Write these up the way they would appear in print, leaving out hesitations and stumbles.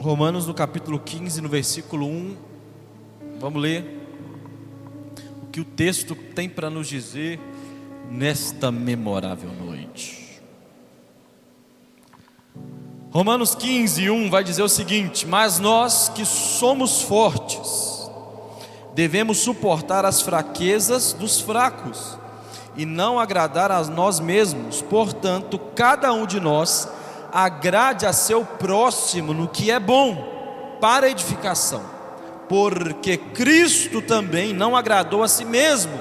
Romanos no capítulo 15, no versículo 1. Vamos ler o que o texto tem para nos dizer nesta memorável noite. Romanos 15, 1 vai dizer o seguinte: mas nós que somos fortes, devemos suportar as fraquezas dos fracos, e não agradar a nós mesmos. Portanto, cada um de nós agrade a seu próximo no que é bom, para edificação. Porque Cristo também não agradou a si mesmo,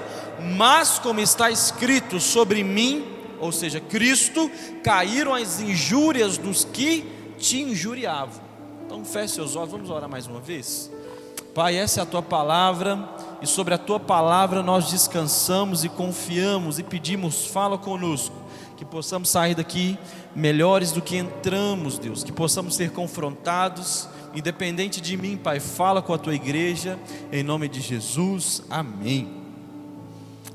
mas como está escrito sobre mim, ou seja, Cristo, caíram as injúrias dos que te injuriavam. Então feche seus olhos, vamos orar mais uma vez. Pai, essa é a Tua palavra, e sobre a Tua palavra nós descansamos e confiamos e pedimos, fala conosco, que possamos sair daqui melhores do que entramos, Deus, que possamos ser confrontados, independente de mim, Pai, fala com a Tua igreja, em nome de Jesus, amém.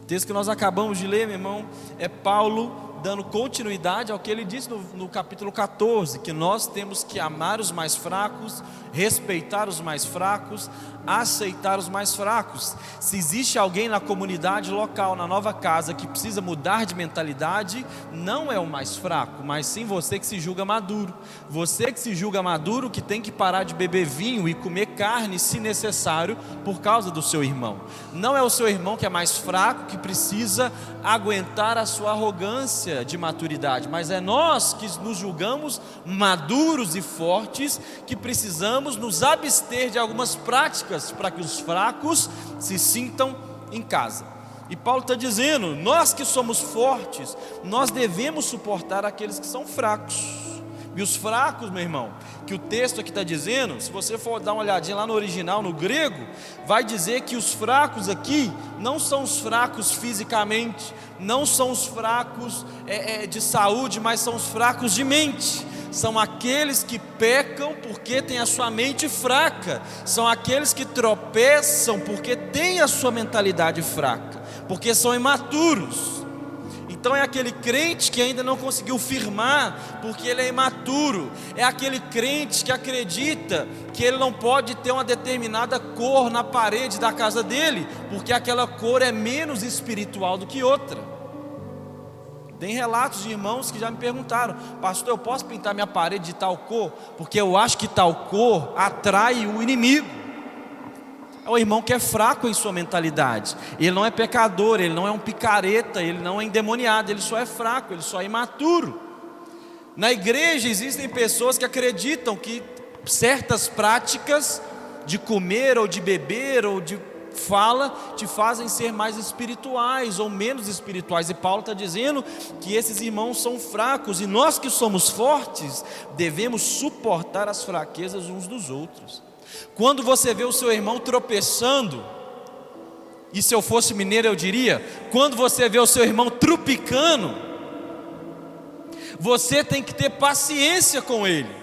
O texto que nós acabamos de ler, meu irmão, é Paulo dando continuidade ao que ele disse no capítulo 14, que nós temos que amar os mais fracos, respeitar os mais fracos, aceitar os mais fracos. Se existe alguém na comunidade local, na nova casa, que precisa mudar de mentalidade, não é o mais fraco, mas sim você que se julga maduro. Você que se julga maduro, que tem que parar de beber vinho e comer carne, se necessário, por causa do seu irmão. Não é o seu irmão que é mais fraco, que precisa aguentar a sua arrogância de maturidade, mas é nós que nos julgamos maduros e fortes, que precisamos nos abster de algumas práticas para que os fracos se sintam em casa. E Paulo está dizendo, nós que somos fortes, nós devemos suportar aqueles que são fracos. E os fracos, meu irmão, que o texto aqui está dizendo, se você for dar uma olhadinha lá no original, no grego, vai dizer que os fracos aqui não são os fracos fisicamente, não são os fracos de saúde, mas são os fracos de mente. São aqueles que pecam porque têm a sua mente fraca, são aqueles que tropeçam porque têm a sua mentalidade fraca, porque são imaturos. Então é aquele crente que ainda não conseguiu firmar, porque ele é imaturo. É aquele crente que acredita que ele não pode ter uma determinada cor na parede da casa dele, porque aquela cor é menos espiritual do que outra. Tem relatos de irmãos que já me perguntaram: pastor, eu posso pintar minha parede de tal cor? Porque eu acho que tal cor atrai o inimigo. É o irmão que é fraco em sua mentalidade. Ele não é pecador, ele não é um picareta, ele não é endemoniado, ele só é fraco, ele só é imaturo. Na igreja existem pessoas que acreditam que certas práticas de comer ou de beber ou de fala te fazem ser mais espirituais ou menos espirituais. E Paulo está dizendo que esses irmãos são fracos, e nós que somos fortes devemos suportar as fraquezas uns dos outros. Quando você vê o seu irmão tropeçando, e se eu fosse mineiro eu diria, quando você vê o seu irmão trupicando, você tem que ter paciência com ele.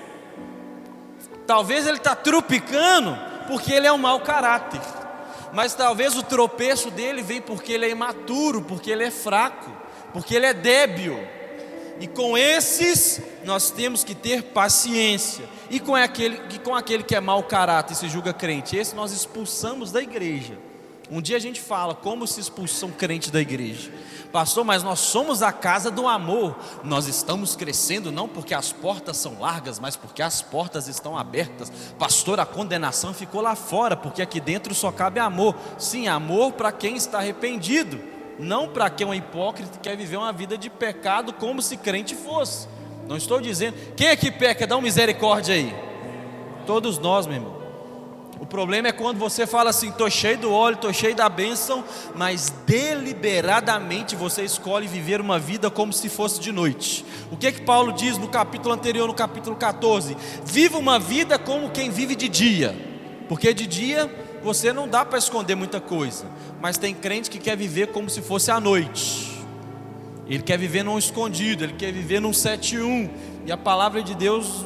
Talvez ele está trupicando porque ele é um mau caráter, mas talvez o tropeço dele vem porque ele é imaturo, porque ele é fraco, porque ele é débil. E com esses nós temos que ter paciência. E com aquele que é mau caráter e se julga crente, esse nós expulsamos da igreja. Um dia a gente fala como se expulsam crente da igreja. Pastor, mas nós somos a casa do amor. Nós estamos crescendo não porque as portas são largas, mas porque as portas estão abertas. Pastor, a condenação ficou lá fora, porque aqui dentro só cabe amor. Sim, amor para quem está arrependido, não para quem é um hipócrita e quer viver uma vida de pecado como se crente fosse. Não estou dizendo, quem é que peca? Dá uma misericórdia aí. Todos nós, meu irmão. O problema é quando você fala assim: estou cheio do óleo, estou cheio da bênção, mas deliberadamente você escolhe viver uma vida como se fosse de noite. O que Paulo diz no capítulo anterior, no capítulo 14? Viva uma vida como quem vive de dia, porque de dia você não dá para esconder muita coisa, mas tem crente que quer viver como se fosse à noite. Ele quer viver num escondido, ele quer viver num 7-1, e a palavra de Deus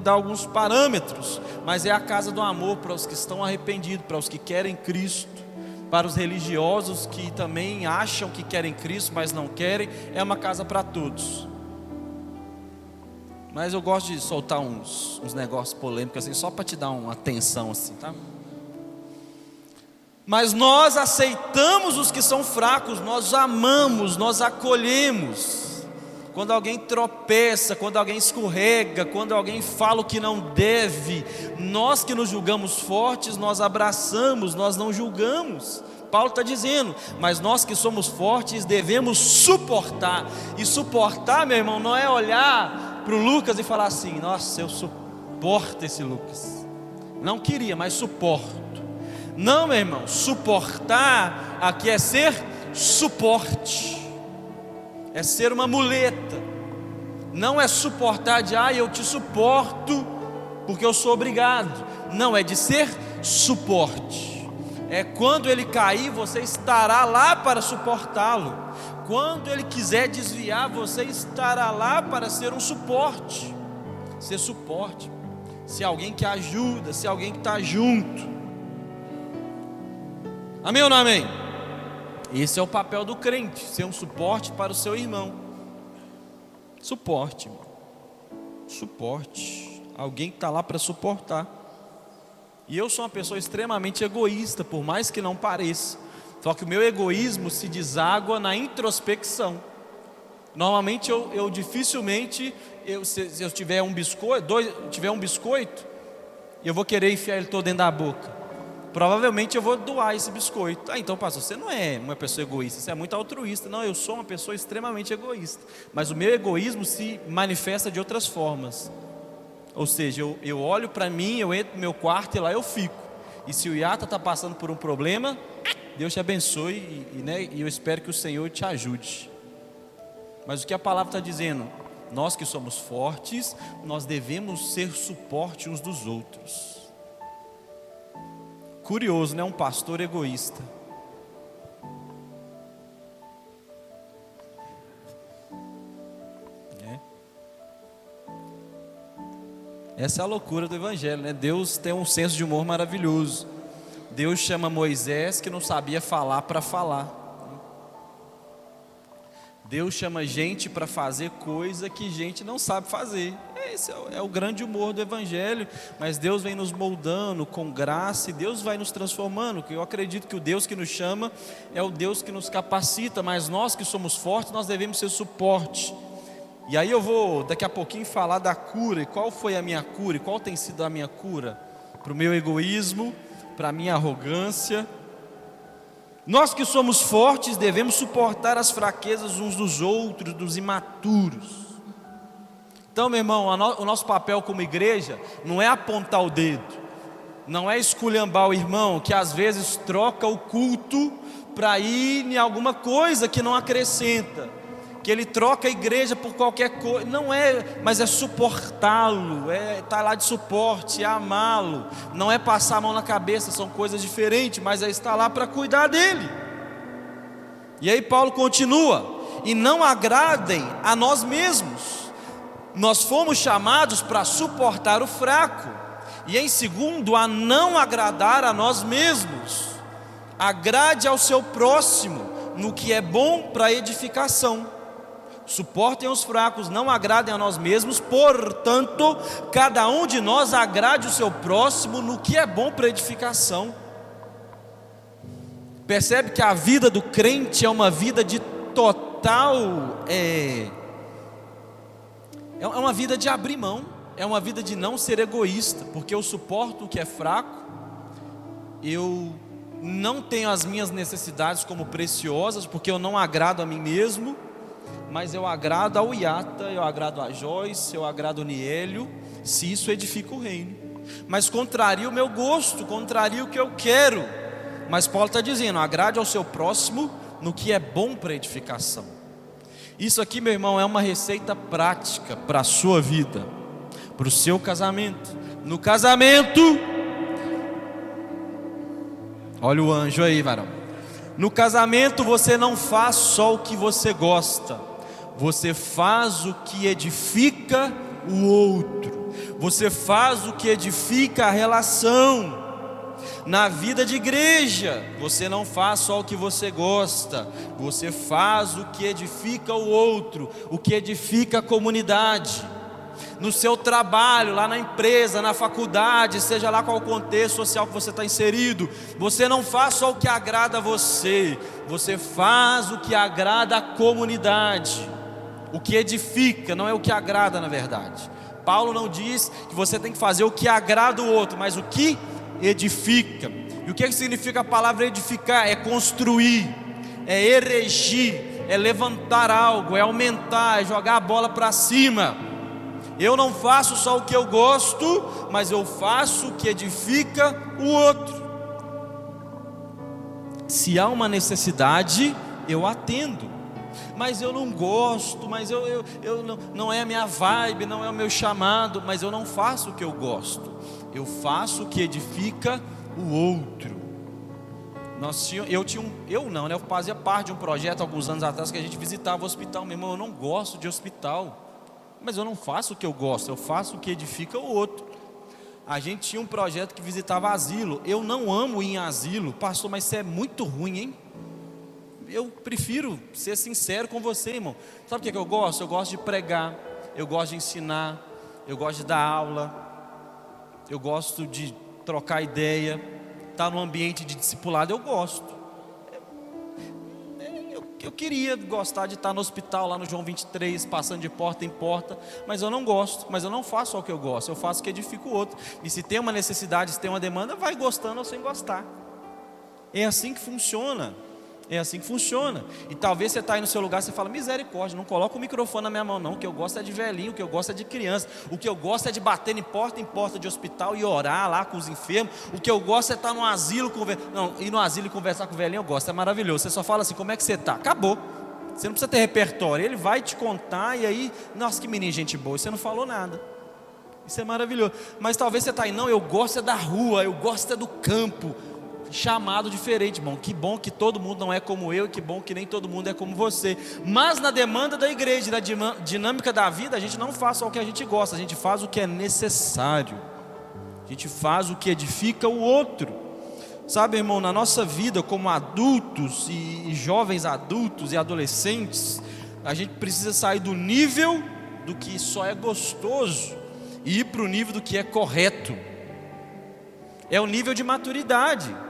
dá alguns parâmetros, mas é a casa do amor para os que estão arrependidos, para os que querem Cristo, para os religiosos que também acham que querem Cristo, mas não querem. É uma casa para todos. Mas eu gosto de soltar uns negócios polêmicos assim, só para te dar uma atenção assim, tá? Mas nós aceitamos os que são fracos, nós amamos, nós acolhemos. Quando alguém tropeça, quando alguém escorrega, quando alguém fala o que não deve, nós que nos julgamos fortes, nós abraçamos, nós não julgamos. Paulo está dizendo, mas nós que somos fortes devemos suportar. E suportar, meu irmão, não é olhar para o Lucas e falar assim: nossa, eu suporto esse Lucas. Não queria, mas suporto. Não, meu irmão, suportar aqui é ser suporte, é ser uma muleta. Não é suportar de eu te suporto porque eu sou obrigado. Não, é de ser suporte. É quando ele cair, você estará lá para suportá-lo. Quando ele quiser desviar, você estará lá para ser um suporte. Ser suporte, ser alguém que ajuda, ser alguém que está junto. Amém ou não amém? Esse é o papel do crente, ser um suporte para o seu irmão. Suporte, irmão. Suporte. Alguém que está lá para suportar. E eu sou uma pessoa extremamente egoísta, por mais que não pareça. Só que o meu egoísmo se deságua na introspecção. Normalmente eu dificilmente, se eu tiver um biscoito, eu vou querer enfiar ele todo dentro da boca. Provavelmente eu vou doar esse biscoito. Então pastor, você não é uma pessoa egoísta, você é muito altruísta. Não, eu sou uma pessoa extremamente egoísta. Mas o meu egoísmo se manifesta de outras formas. Ou seja, eu olho para mim, eu entro no meu quarto e lá eu fico. E se o Iata está passando por um problema, Deus te abençoe e eu espero que o Senhor te ajude. Mas o que a palavra está dizendo? Nós que somos fortes, nós devemos ser suporte uns dos outros. Curioso, né? Um pastor egoísta. Essa é a loucura do evangelho, né? Deus tem um senso de humor maravilhoso. Deus chama Moisés que não sabia falar para falar. Deus chama gente para fazer coisa que gente não sabe fazer. Esse é o grande humor do evangelho. Mas Deus vem nos moldando com graça e Deus vai nos transformando. Eu acredito que o Deus que nos chama é o Deus que nos capacita. Mas nós que somos fortes, nós devemos ser suporte. E aí eu vou daqui a pouquinho falar da cura. E qual foi a minha cura? E qual tem sido a minha cura? Para o meu egoísmo, para a minha arrogância. Nós que somos fortes devemos suportar as fraquezas uns dos outros, dos imaturos. Então, meu irmão, o nosso papel como igreja não é apontar o dedo, não é esculhambar o irmão que às vezes troca o culto para ir em alguma coisa que não acrescenta, que ele troca a igreja por qualquer coisa. Não é, mas é suportá-lo, é estar lá de suporte, é amá-lo. Não é passar a mão na cabeça, são coisas diferentes, mas é estar lá para cuidar dele. E aí Paulo continua: e não agradem a nós mesmos. Nós fomos chamados para suportar o fraco. E em segundo, a não agradar a nós mesmos. Agrade ao seu próximo no que é bom para edificação. Suportem os fracos, não agradem a nós mesmos. Portanto, cada um de nós agrade o seu próximo no que é bom para edificação. Percebe que a vida do crente é uma vida de total... É uma vida de abrir mão, é uma vida de não ser egoísta, porque eu suporto o que é fraco, eu não tenho as minhas necessidades como preciosas, porque eu não agrado a mim mesmo, mas eu agrado ao Iata, eu agrado a Joyce, eu agrado o Niélio, se isso edifica o reino. Mas contraria o meu gosto, contraria o que eu quero. Mas Paulo está dizendo: agrade ao seu próximo no que é bom para edificação. Isso aqui, meu irmão, é uma receita prática para a sua vida, para o seu casamento. No casamento, olha o anjo aí, varão. No casamento você não faz só o que você gosta, você faz o que edifica o outro, você faz o que edifica a relação. Na vida de igreja, você não faz só o que você gosta, você faz o que edifica o outro, o que edifica a comunidade. no seu trabalho, lá na empresa, na faculdade, seja lá qual o contexto social que você está inserido, você não faz só o que agrada a você, você faz o que agrada a comunidade, o que edifica, não é o que agrada na verdade. Paulo não diz que você tem que fazer o que agrada o outro, mas o que edifica. E o que significa a palavra edificar? É construir, é erigir, é levantar algo, é aumentar, é jogar a bola para cima. Eu não faço só o que eu gosto, mas eu faço o que edifica o outro. Se há uma necessidade, eu atendo. Mas eu não gosto, mas não é a minha vibe, não é o meu chamado, mas eu não faço o que eu gosto, eu faço o que edifica o outro. Eu fazia parte de um projeto alguns anos atrás que a gente visitava o hospital. Meu irmão, eu não gosto de hospital, mas eu não faço o que eu gosto, eu faço o que edifica o outro. A gente tinha um projeto que visitava asilo. Eu não amo ir em asilo, pastor, mas isso é muito ruim, hein? Eu prefiro ser sincero com você, irmão. Sabe o que eu gosto? Eu gosto de pregar, eu gosto de ensinar, eu gosto de dar aula, eu gosto de trocar ideia, estar num ambiente de discipulado, eu gosto. Eu queria gostar de estar no hospital, lá no João 23, passando de porta em porta, mas eu não gosto, mas eu não faço só o que eu gosto, eu faço o que edifica o outro. E se tem uma necessidade, se tem uma demanda, vai gostando ou sem gostar. É assim que funciona. É assim que funciona. E talvez você está aí no seu lugar, você fala, misericórdia, não coloca o microfone na minha mão não. O que eu gosto é de velhinho, o que eu gosto é de criança, o que eu gosto é de bater em porta de hospital e orar lá com os enfermos. O que eu gosto é estar no asilo, ir no asilo e conversar com o velhinho, eu gosto, é maravilhoso. Você só fala assim, como é que você está? Acabou. Você não precisa ter repertório, ele vai te contar. E aí, nossa, que menino, gente boa, e você não falou nada. Isso é maravilhoso. Mas talvez você está aí, não, eu gosto é da rua, eu gosto é do campo. Chamado diferente, irmão. Que bom que todo mundo não é como eu, e que bom que nem todo mundo é como você. Mas na demanda da igreja, na dinâmica da vida, a gente não faz só o que a gente gosta, a gente faz o que é necessário, a gente faz o que edifica o outro. Sabe, irmão, na nossa vida como adultos e jovens adultos e adolescentes, a gente precisa sair do nível do que só é gostoso e ir para o nível do que é correto. É o nível de maturidade.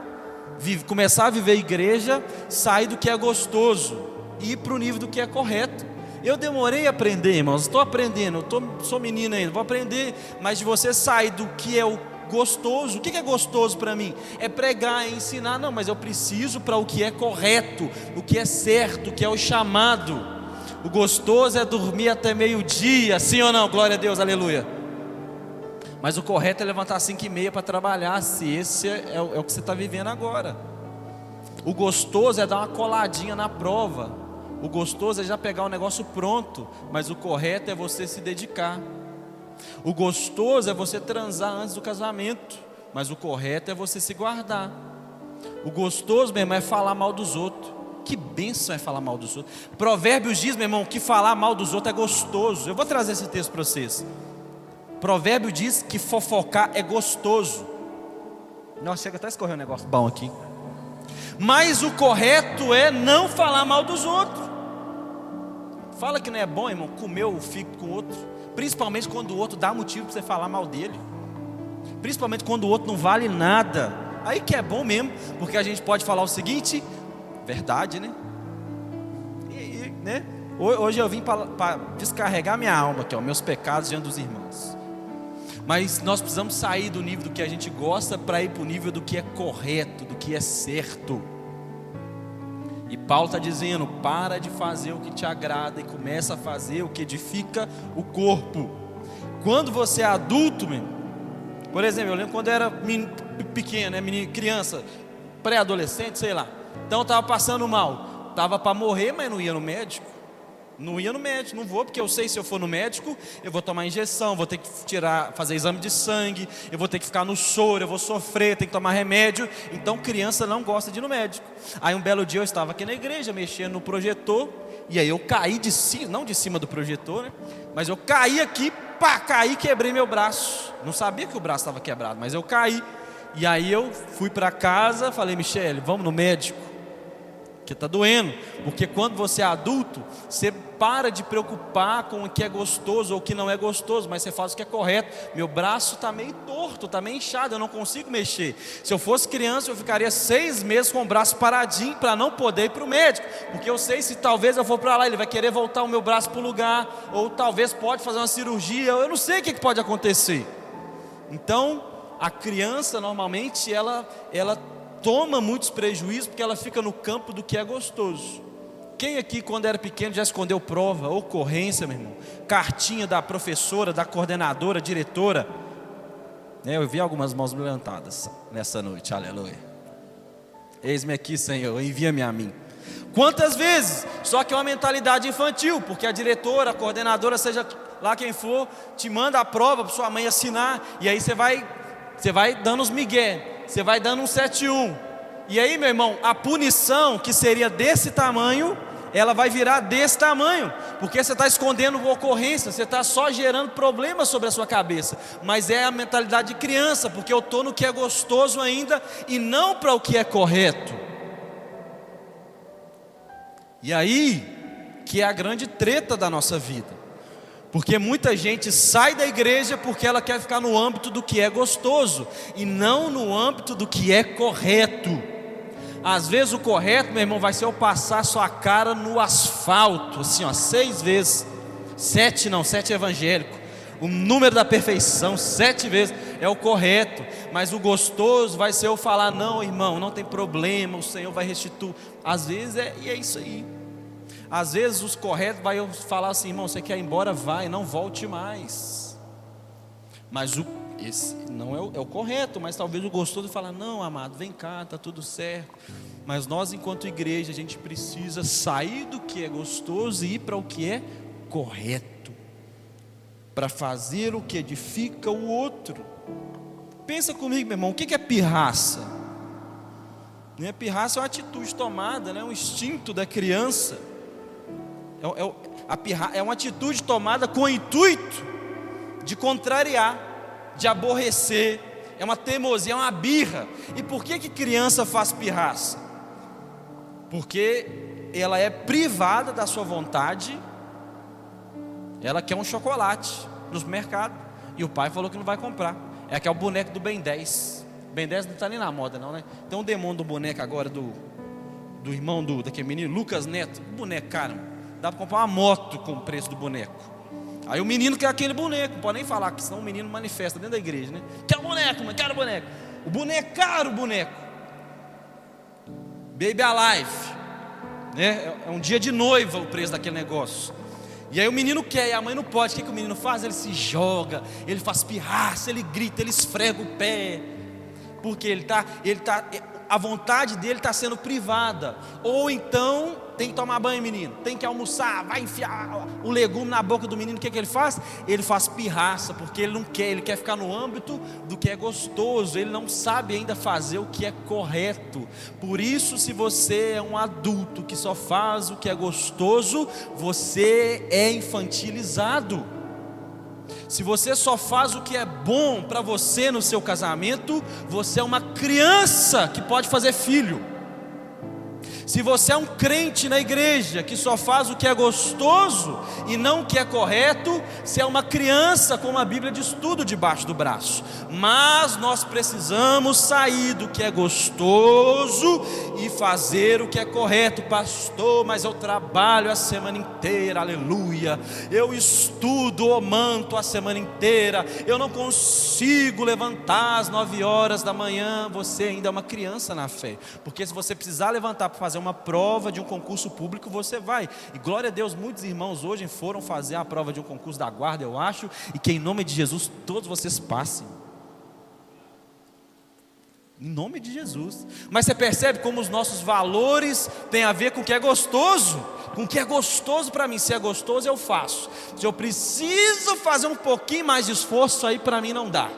Começar a viver igreja, sair do que é gostoso e ir para o nível do que é correto. Eu demorei a aprender, irmãos, estou aprendendo, sou menino ainda, vou aprender. Mas de você sair do que é o gostoso, o que é gostoso para mim? É pregar, é ensinar, não, mas eu preciso para o que é correto, o que é certo, o que é o chamado. O gostoso é dormir até meio-dia, sim ou não? Glória a Deus, aleluia. Mas o correto é levantar às 5h30 para trabalhar, se esse é o que você está vivendo agora. O gostoso é dar uma coladinha na prova. O gostoso é já pegar o negócio pronto. Mas o correto é você se dedicar. O gostoso é você transar antes do casamento. Mas o correto é você se guardar. O gostoso, meu irmão, é falar mal dos outros. Que bênção é falar mal dos outros. Provérbios diz, meu irmão, que falar mal dos outros é gostoso. Eu vou trazer esse texto para vocês. Provérbio diz que fofocar é gostoso. Nossa, chega até a escorrer um negócio bom aqui. Mas o correto é não falar mal dos outros. Fala que não é bom, irmão, comer o figo com o outro. Principalmente quando o outro dá motivo para você falar mal dele. Principalmente quando o outro não vale nada. Aí que é bom mesmo, porque a gente pode falar o seguinte, verdade, né? Né? Hoje eu vim para descarregar minha alma aqui, ó, meus pecados diante dos irmãos. Mas nós precisamos sair do nível do que a gente gosta para ir para o nível do que é correto, do que é certo. E Paulo está dizendo, para de fazer o que te agrada e começa a fazer o que edifica o corpo. Quando você é adulto, por exemplo, eu lembro quando eu era pequeno, criança, pré-adolescente, sei lá. Então eu estava passando mal, estava para morrer, mas não ia no médico. Não ia no médico, não vou, porque eu sei se eu for no médico, eu vou tomar injeção, vou ter que fazer exame de sangue, eu vou ter que ficar no soro, eu vou sofrer, tenho que tomar remédio. Então criança não gosta de ir no médico. Aí um belo dia eu estava aqui na igreja, mexendo no projetor, e aí eu caí de cima, não de cima do projetor, né? Mas eu caí aqui, caí e quebrei meu braço. Não sabia que o braço estava quebrado, mas eu caí. E aí eu fui para casa, falei, Michele, vamos no médico. porque está doendo. Porque quando você é adulto, você para de preocupar com o que é gostoso ou o que não é gostoso, mas você faz o que é correto. Meu braço está meio torto, está meio inchado, eu não consigo mexer. Se eu fosse criança, eu ficaria 6 meses com o braço paradinho para não poder ir para o médico, porque eu sei se talvez eu for para lá, ele vai querer voltar o meu braço para o lugar, ou talvez pode fazer uma cirurgia, eu não sei o que pode acontecer. Então, a criança normalmente ela toma muitos prejuízos porque ela fica no campo do que é gostoso. Quem aqui quando era pequeno já escondeu prova, ocorrência, meu irmão? Cartinha da professora, da coordenadora, diretora? Eu vi algumas mãos levantadas nessa noite, aleluia. Eis-me aqui, Senhor, envia-me a mim. Quantas vezes? Só que é uma mentalidade infantil, porque a diretora, a coordenadora, seja lá quem for, te manda a prova para sua mãe assinar, e aí você vai dando os migué. Você vai dando um 7-1. E aí, meu irmão, a punição que seria desse tamanho, ela vai virar desse tamanho, porque você está escondendo uma ocorrência, você está só gerando problemas sobre a sua cabeça. Mas é a mentalidade de criança, porque eu estou no que é gostoso ainda e não para o que é correto. E aí que é a grande treta da nossa vida. Porque muita gente sai da igreja porque ela quer ficar no âmbito do que é gostoso e não no âmbito do que é correto. Às vezes o correto, meu irmão, vai ser eu passar sua cara no asfalto, assim ó, 6 vezes. 7 é evangélico. O número da perfeição, 7 vezes é o correto. Mas o gostoso vai ser eu falar, não irmão, não tem problema, o Senhor vai restituir. Às vezes é isso aí. Às vezes os corretos vai eu falar assim, irmão, você quer ir embora? Vai, não volte mais. Mas esse não é o correto, mas talvez o gostoso fala, não amado, vem cá, está tudo certo. Mas nós enquanto igreja, a gente precisa sair do que é gostoso e ir para o que é correto, para fazer o que edifica o outro. Pensa comigo, meu irmão, o que é pirraça? Pirraça é uma atitude tomada, um instinto da criança. É uma atitude tomada com o intuito de contrariar, de aborrecer. É uma teimosia, é uma birra. E por que criança faz pirraça? Porque ela é privada da sua vontade. Ela quer um chocolate no mercado e o pai falou que não vai comprar. É aquele boneco do Ben 10. Ben 10 não está nem na moda não, né? Tem um demônio do boneco agora do irmão daquele menino, Lucas Neto. Boneco, cara, dá para comprar uma moto com o preço do boneco. Aí o menino quer aquele boneco, não pode nem falar, que senão o menino manifesta dentro da igreja, né? Quero boneco, mano, quero boneco. O boneco, caro o boneco. Baby Alive, né? É um dia de noiva o preço daquele negócio. E aí o menino quer, e a mãe não pode. O que o menino faz? Ele se joga, ele faz pirraça, ele grita, ele esfrega o pé. Porque a vontade dele está sendo privada. Ou então tem que tomar banho, menino, tem que almoçar, vai enfiar o legume na boca do menino. O que ele faz? Ele faz pirraça, porque ele não quer, ele quer ficar no âmbito do que é gostoso. Ele não sabe ainda fazer o que é correto. Por isso, se você é um adulto que só faz o que é gostoso, você é infantilizado. Se você só faz o que é bom para você no seu casamento, você é uma criança que pode fazer filho. Se você é um crente na igreja que só faz o que é gostoso e não o que é correto, você é uma criança com uma Bíblia de estudo debaixo do braço. Mas nós precisamos sair do que é gostoso e fazer o que é correto. Pastor, mas eu trabalho a semana inteira, aleluia. Eu estudo o manto a semana inteira. Eu não consigo levantar às 9 horas da manhã. Você ainda é uma criança na fé. Porque se você precisar levantar para fazer uma prova de um concurso público, você vai. E glória a Deus, muitos irmãos hoje foram fazer a prova de um concurso da guarda, eu acho, e que em nome de Jesus todos vocês passem. Em nome de Jesus. Mas você percebe como os nossos valores têm a ver com o que é gostoso. Com o que é gostoso para mim. Se é gostoso eu faço. Se eu preciso fazer um pouquinho mais de esforço, aí para mim não dá.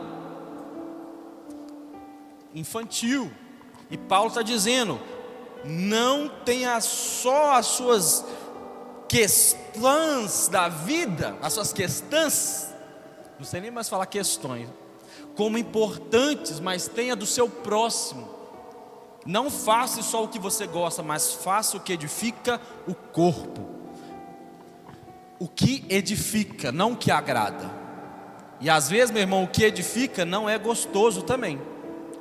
Infantil. E Paulo está dizendo, não tenha só as suas questões da vida, as suas questões, não sei nem mais falar questões, como importantes, mas tenha do seu próximo. Não faça só o que você gosta, mas faça o que edifica o corpo. O que edifica, não o que agrada. E às vezes, meu irmão, o que edifica não é gostoso também.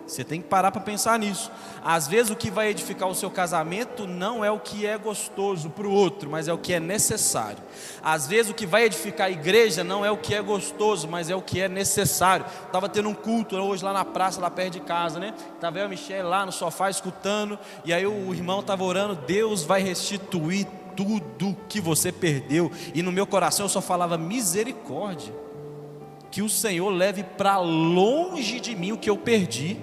Você tem que parar para pensar nisso. Às vezes o que vai edificar o seu casamento não é o que é gostoso para o outro, mas é o que é necessário. Às vezes o que vai edificar a igreja não é o que é gostoso, mas é o que é necessário. Estava tendo um culto hoje lá na praça, lá perto de casa, né? Estava eu e a Michelle lá no sofá escutando, e aí o irmão estava orando: Deus vai restituir tudo que você perdeu. E no meu coração eu só falava: misericórdia, que o Senhor leve para longe de mim o que eu perdi.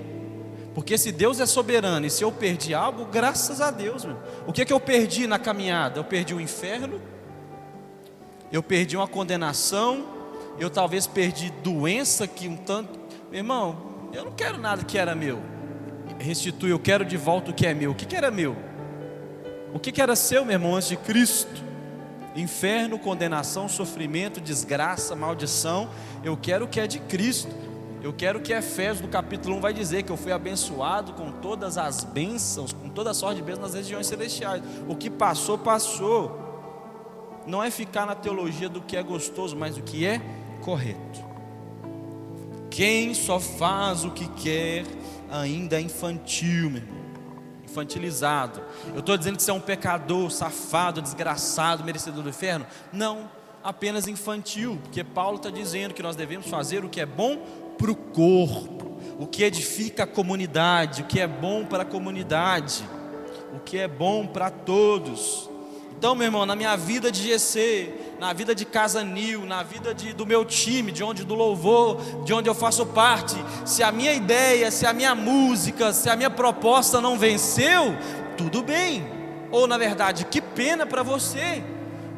Porque se Deus é soberano e se eu perdi algo, graças a Deus, meu. O que eu perdi na caminhada? Eu perdi o inferno, eu perdi uma condenação, eu talvez perdi doença que um tanto... Meu irmão, eu não quero nada que era meu. Restitui, eu quero de volta o que é meu. O que era meu? O que era seu, meu irmão, antes de Cristo? Inferno, condenação, sofrimento, desgraça, maldição. Eu quero o que é de Cristo. Eu quero que Efésios no capítulo 1 vai dizer que eu fui abençoado com todas as bênçãos, com toda a sorte de bênçãos nas regiões celestiais. O que passou, passou. Não é ficar na teologia do que é gostoso, mas do que é correto. Quem só faz o que quer ainda é infantil, meu irmão. Infantilizado. Eu estou dizendo que você é um pecador, safado, desgraçado, merecedor do inferno? Não, apenas infantil, porque Paulo está dizendo que nós devemos fazer o que é bom para o corpo, o que edifica a comunidade, o que é bom para a comunidade, o que é bom para todos. Então, meu irmão, na minha vida de GC, na vida de Casa New, na vida do meu time, do louvor, de onde eu faço parte, se a minha ideia, se a minha música, se a minha proposta não venceu, tudo bem. Ou na verdade, que pena para você.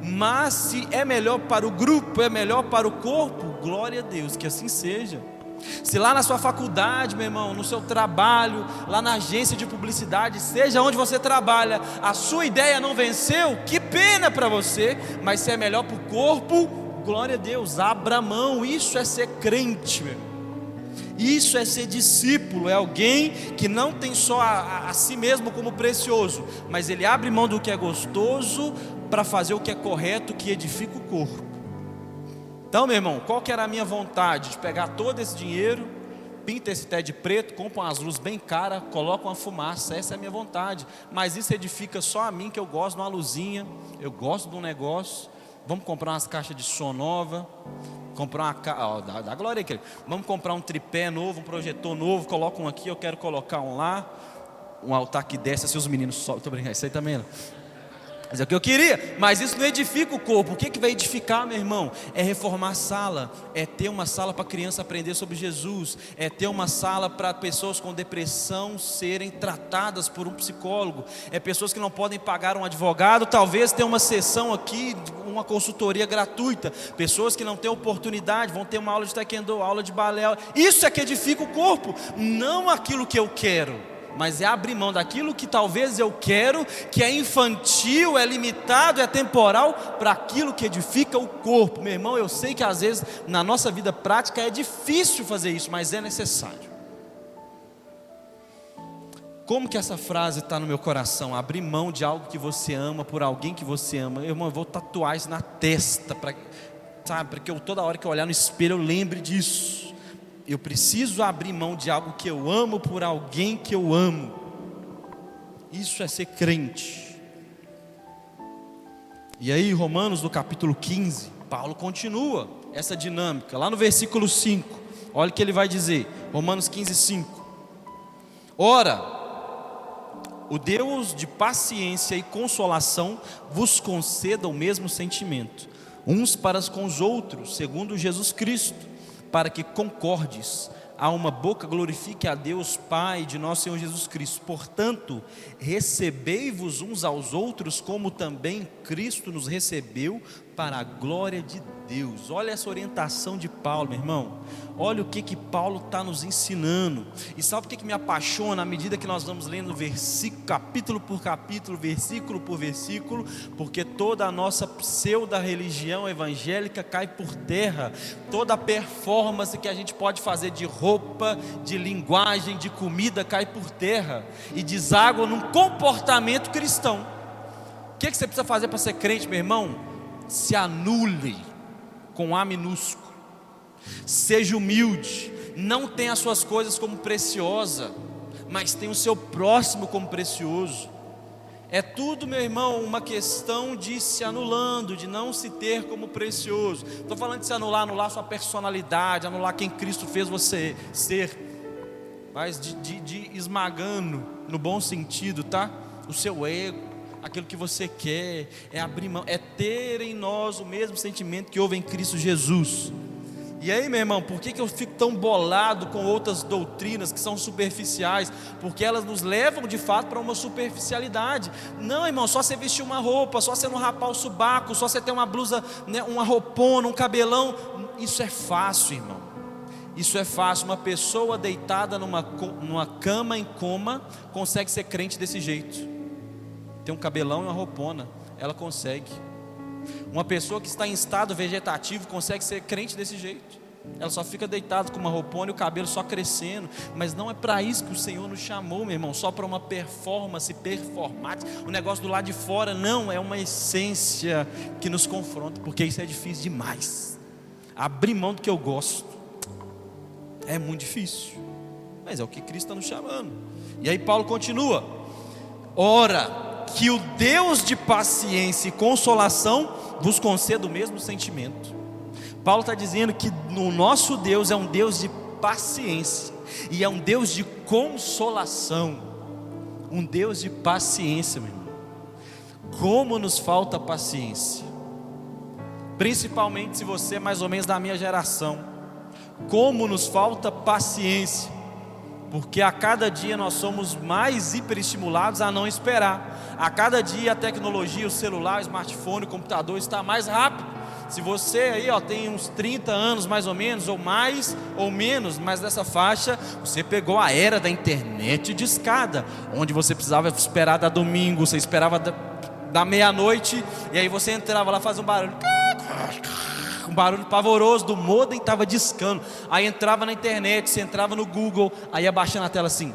Mas se é melhor para o grupo, é melhor para o corpo, glória a Deus, que assim seja. Se lá na sua faculdade, meu irmão, no seu trabalho, lá na agência de publicidade, seja onde você trabalha, a sua ideia não venceu, que pena para você. Mas se é melhor para o corpo, glória a Deus, abra mão. Isso é ser crente, meu irmão. Isso é ser discípulo. É alguém que não tem só a si mesmo como precioso, mas ele abre mão do que é gostoso para fazer o que é correto, que edifica o corpo. Então, meu irmão, qual que era a minha vontade? De pegar todo esse dinheiro, pinta esse té de preto, compra umas luzes bem caras, coloca uma fumaça. Essa é a minha vontade. Mas isso edifica só a mim, que eu gosto de uma luzinha, eu gosto de um negócio. Vamos comprar umas caixas de som nova, comprar dá glória aí, querido. Vamos comprar um tripé novo, um projetor novo, coloca um aqui, eu quero colocar um lá, um altar que desce, assim os meninos sobem. Estou brincando, isso aí também não. Mas é o que eu queria, mas isso não edifica o corpo. O que vai edificar, meu irmão? É reformar a sala, é ter uma sala para criança aprender sobre Jesus, é ter uma sala para pessoas com depressão serem tratadas por um psicólogo, é pessoas que não podem pagar um advogado, talvez ter uma sessão aqui, uma consultoria gratuita, pessoas que não têm oportunidade, vão ter uma aula de taekwondo, aula de balé. Isso é que edifica o corpo, não aquilo que eu quero, mas é abrir mão daquilo que talvez eu quero, que é infantil, é limitado, é temporal, para aquilo que edifica o corpo. Meu irmão, eu sei que às vezes na nossa vida prática é difícil fazer isso, mas é necessário. Como que essa frase está no meu coração? Abrir mão de algo que você ama por alguém que você ama. Meu irmão, eu vou tatuar isso na testa, para que toda hora que eu olhar no espelho eu lembre disso. Eu preciso abrir mão de algo que eu amo por alguém que eu amo. Isso é ser crente. E aí, Romanos no capítulo 15, Paulo continua essa dinâmica. Lá no versículo 5, olha o que ele vai dizer. Romanos 15, 5. Ora, o Deus de paciência e consolação vos conceda o mesmo sentimento, uns para com os outros, segundo Jesus Cristo, para que concordes, a uma boca glorifique a Deus Pai de nosso Senhor Jesus Cristo. Portanto, recebei-vos uns aos outros, como também Cristo nos recebeu para a glória de Deus. Olha essa orientação de Paulo, meu irmão. Olha o que Paulo está nos ensinando. E sabe o que me apaixona à medida que nós vamos lendo versículo, capítulo por capítulo, versículo por versículo? Porque toda a nossa pseudo-religião evangélica cai por terra. Toda a performance que a gente pode fazer de roupa, de linguagem, de comida cai por terra e deságua num comportamento cristão. O que você precisa fazer para ser crente, meu irmão? Se anule com A minúsculo. Seja humilde, não tenha as suas coisas como preciosa, mas tenha o seu próximo como precioso. É tudo, meu irmão, uma questão de se anulando, de não se ter como precioso. Estou falando de se anular sua personalidade, anular quem Cristo fez você ser, mas de esmagando, no bom sentido, tá? O seu ego, aquilo que você quer, é abrir mão, é ter em nós o mesmo sentimento que houve em Cristo Jesus. E aí, meu irmão, por que eu fico tão bolado com outras doutrinas que são superficiais? Porque elas nos levam de fato para uma superficialidade. Não, irmão, só você vestir uma roupa, só você não rapar o subaco, só você ter uma blusa, né, uma roupona, um cabelão. Isso é fácil, irmão. Isso é fácil. Uma pessoa deitada numa cama em coma consegue ser crente desse jeito. Tem um cabelão e uma roupona, ela consegue. Uma pessoa que está em estado vegetativo consegue ser crente desse jeito. Ela só fica deitada com uma roupona e o cabelo só crescendo. Mas não é para isso que o Senhor nos chamou, meu irmão. Só para uma performance performática. O negócio do lado de fora não, é uma essência que nos confronta. Porque isso é difícil demais. Abrir mão do que eu gosto é muito difícil. Mas é o que Cristo está nos chamando. E aí Paulo continua: ora, que o Deus de paciência e consolação vos conceda o mesmo sentimento. Paulo está dizendo que o nosso Deus é um Deus de paciência e é um Deus de consolação. Um Deus de paciência, meu irmão. Como nos falta paciência, principalmente se você é mais ou menos da minha geração. Como nos falta paciência, porque a cada dia nós somos mais hiperestimulados a não esperar. A cada dia a tecnologia, o celular, o smartphone, o computador está mais rápido. Se você aí tem uns 30 anos mais ou menos, ou mais ou menos, mas nessa faixa, você pegou a era da internet de escada, onde você precisava esperar da domingo, você esperava da meia-noite, e aí você entrava lá, fazia um barulho pavoroso do modem, estava discando. Aí entrava na internet, você entrava no Google, aí ia baixando a tela assim.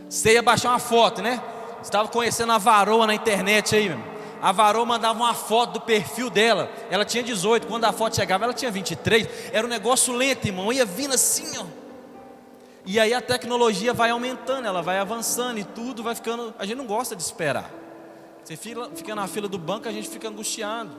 Você ia baixar uma foto, né? Você estava conhecendo a varoa na internet aí, meu. A varoa mandava uma foto do perfil dela. Ela tinha 18, quando a foto chegava ela tinha 23. Era um negócio lento, irmão, ia vindo assim, ó. E aí a tecnologia vai aumentando, ela vai avançando e tudo vai ficando. A gente não gosta de esperar. Você fica na fila do banco, a gente fica angustiado.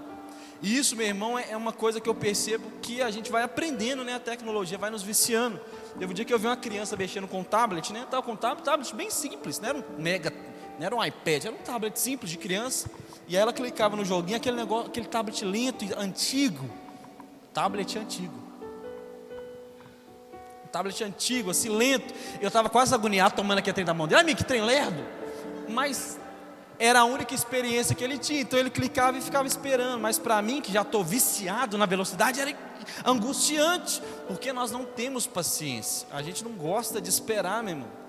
E isso, meu irmão, é uma coisa que eu percebo que a gente vai aprendendo, né? A tecnologia vai nos viciando. Teve um dia que eu vi uma criança mexendo com um tablet, né? Estava com um tablet bem simples, não era um mega, não era um iPad, era um tablet simples de criança. E aí ela clicava no joguinho, aquele tablet lento e antigo. Tablet antigo. Tablet antigo, assim, lento. Eu estava quase agoniado tomando aquele trem da mão dele. Ai, que trem lerdo. Mas era a única experiência que ele tinha. Então ele clicava e ficava esperando. Mas para mim, que já estou viciado na velocidade, era angustiante. Porque nós não temos paciência. A gente não gosta de esperar, meu irmão.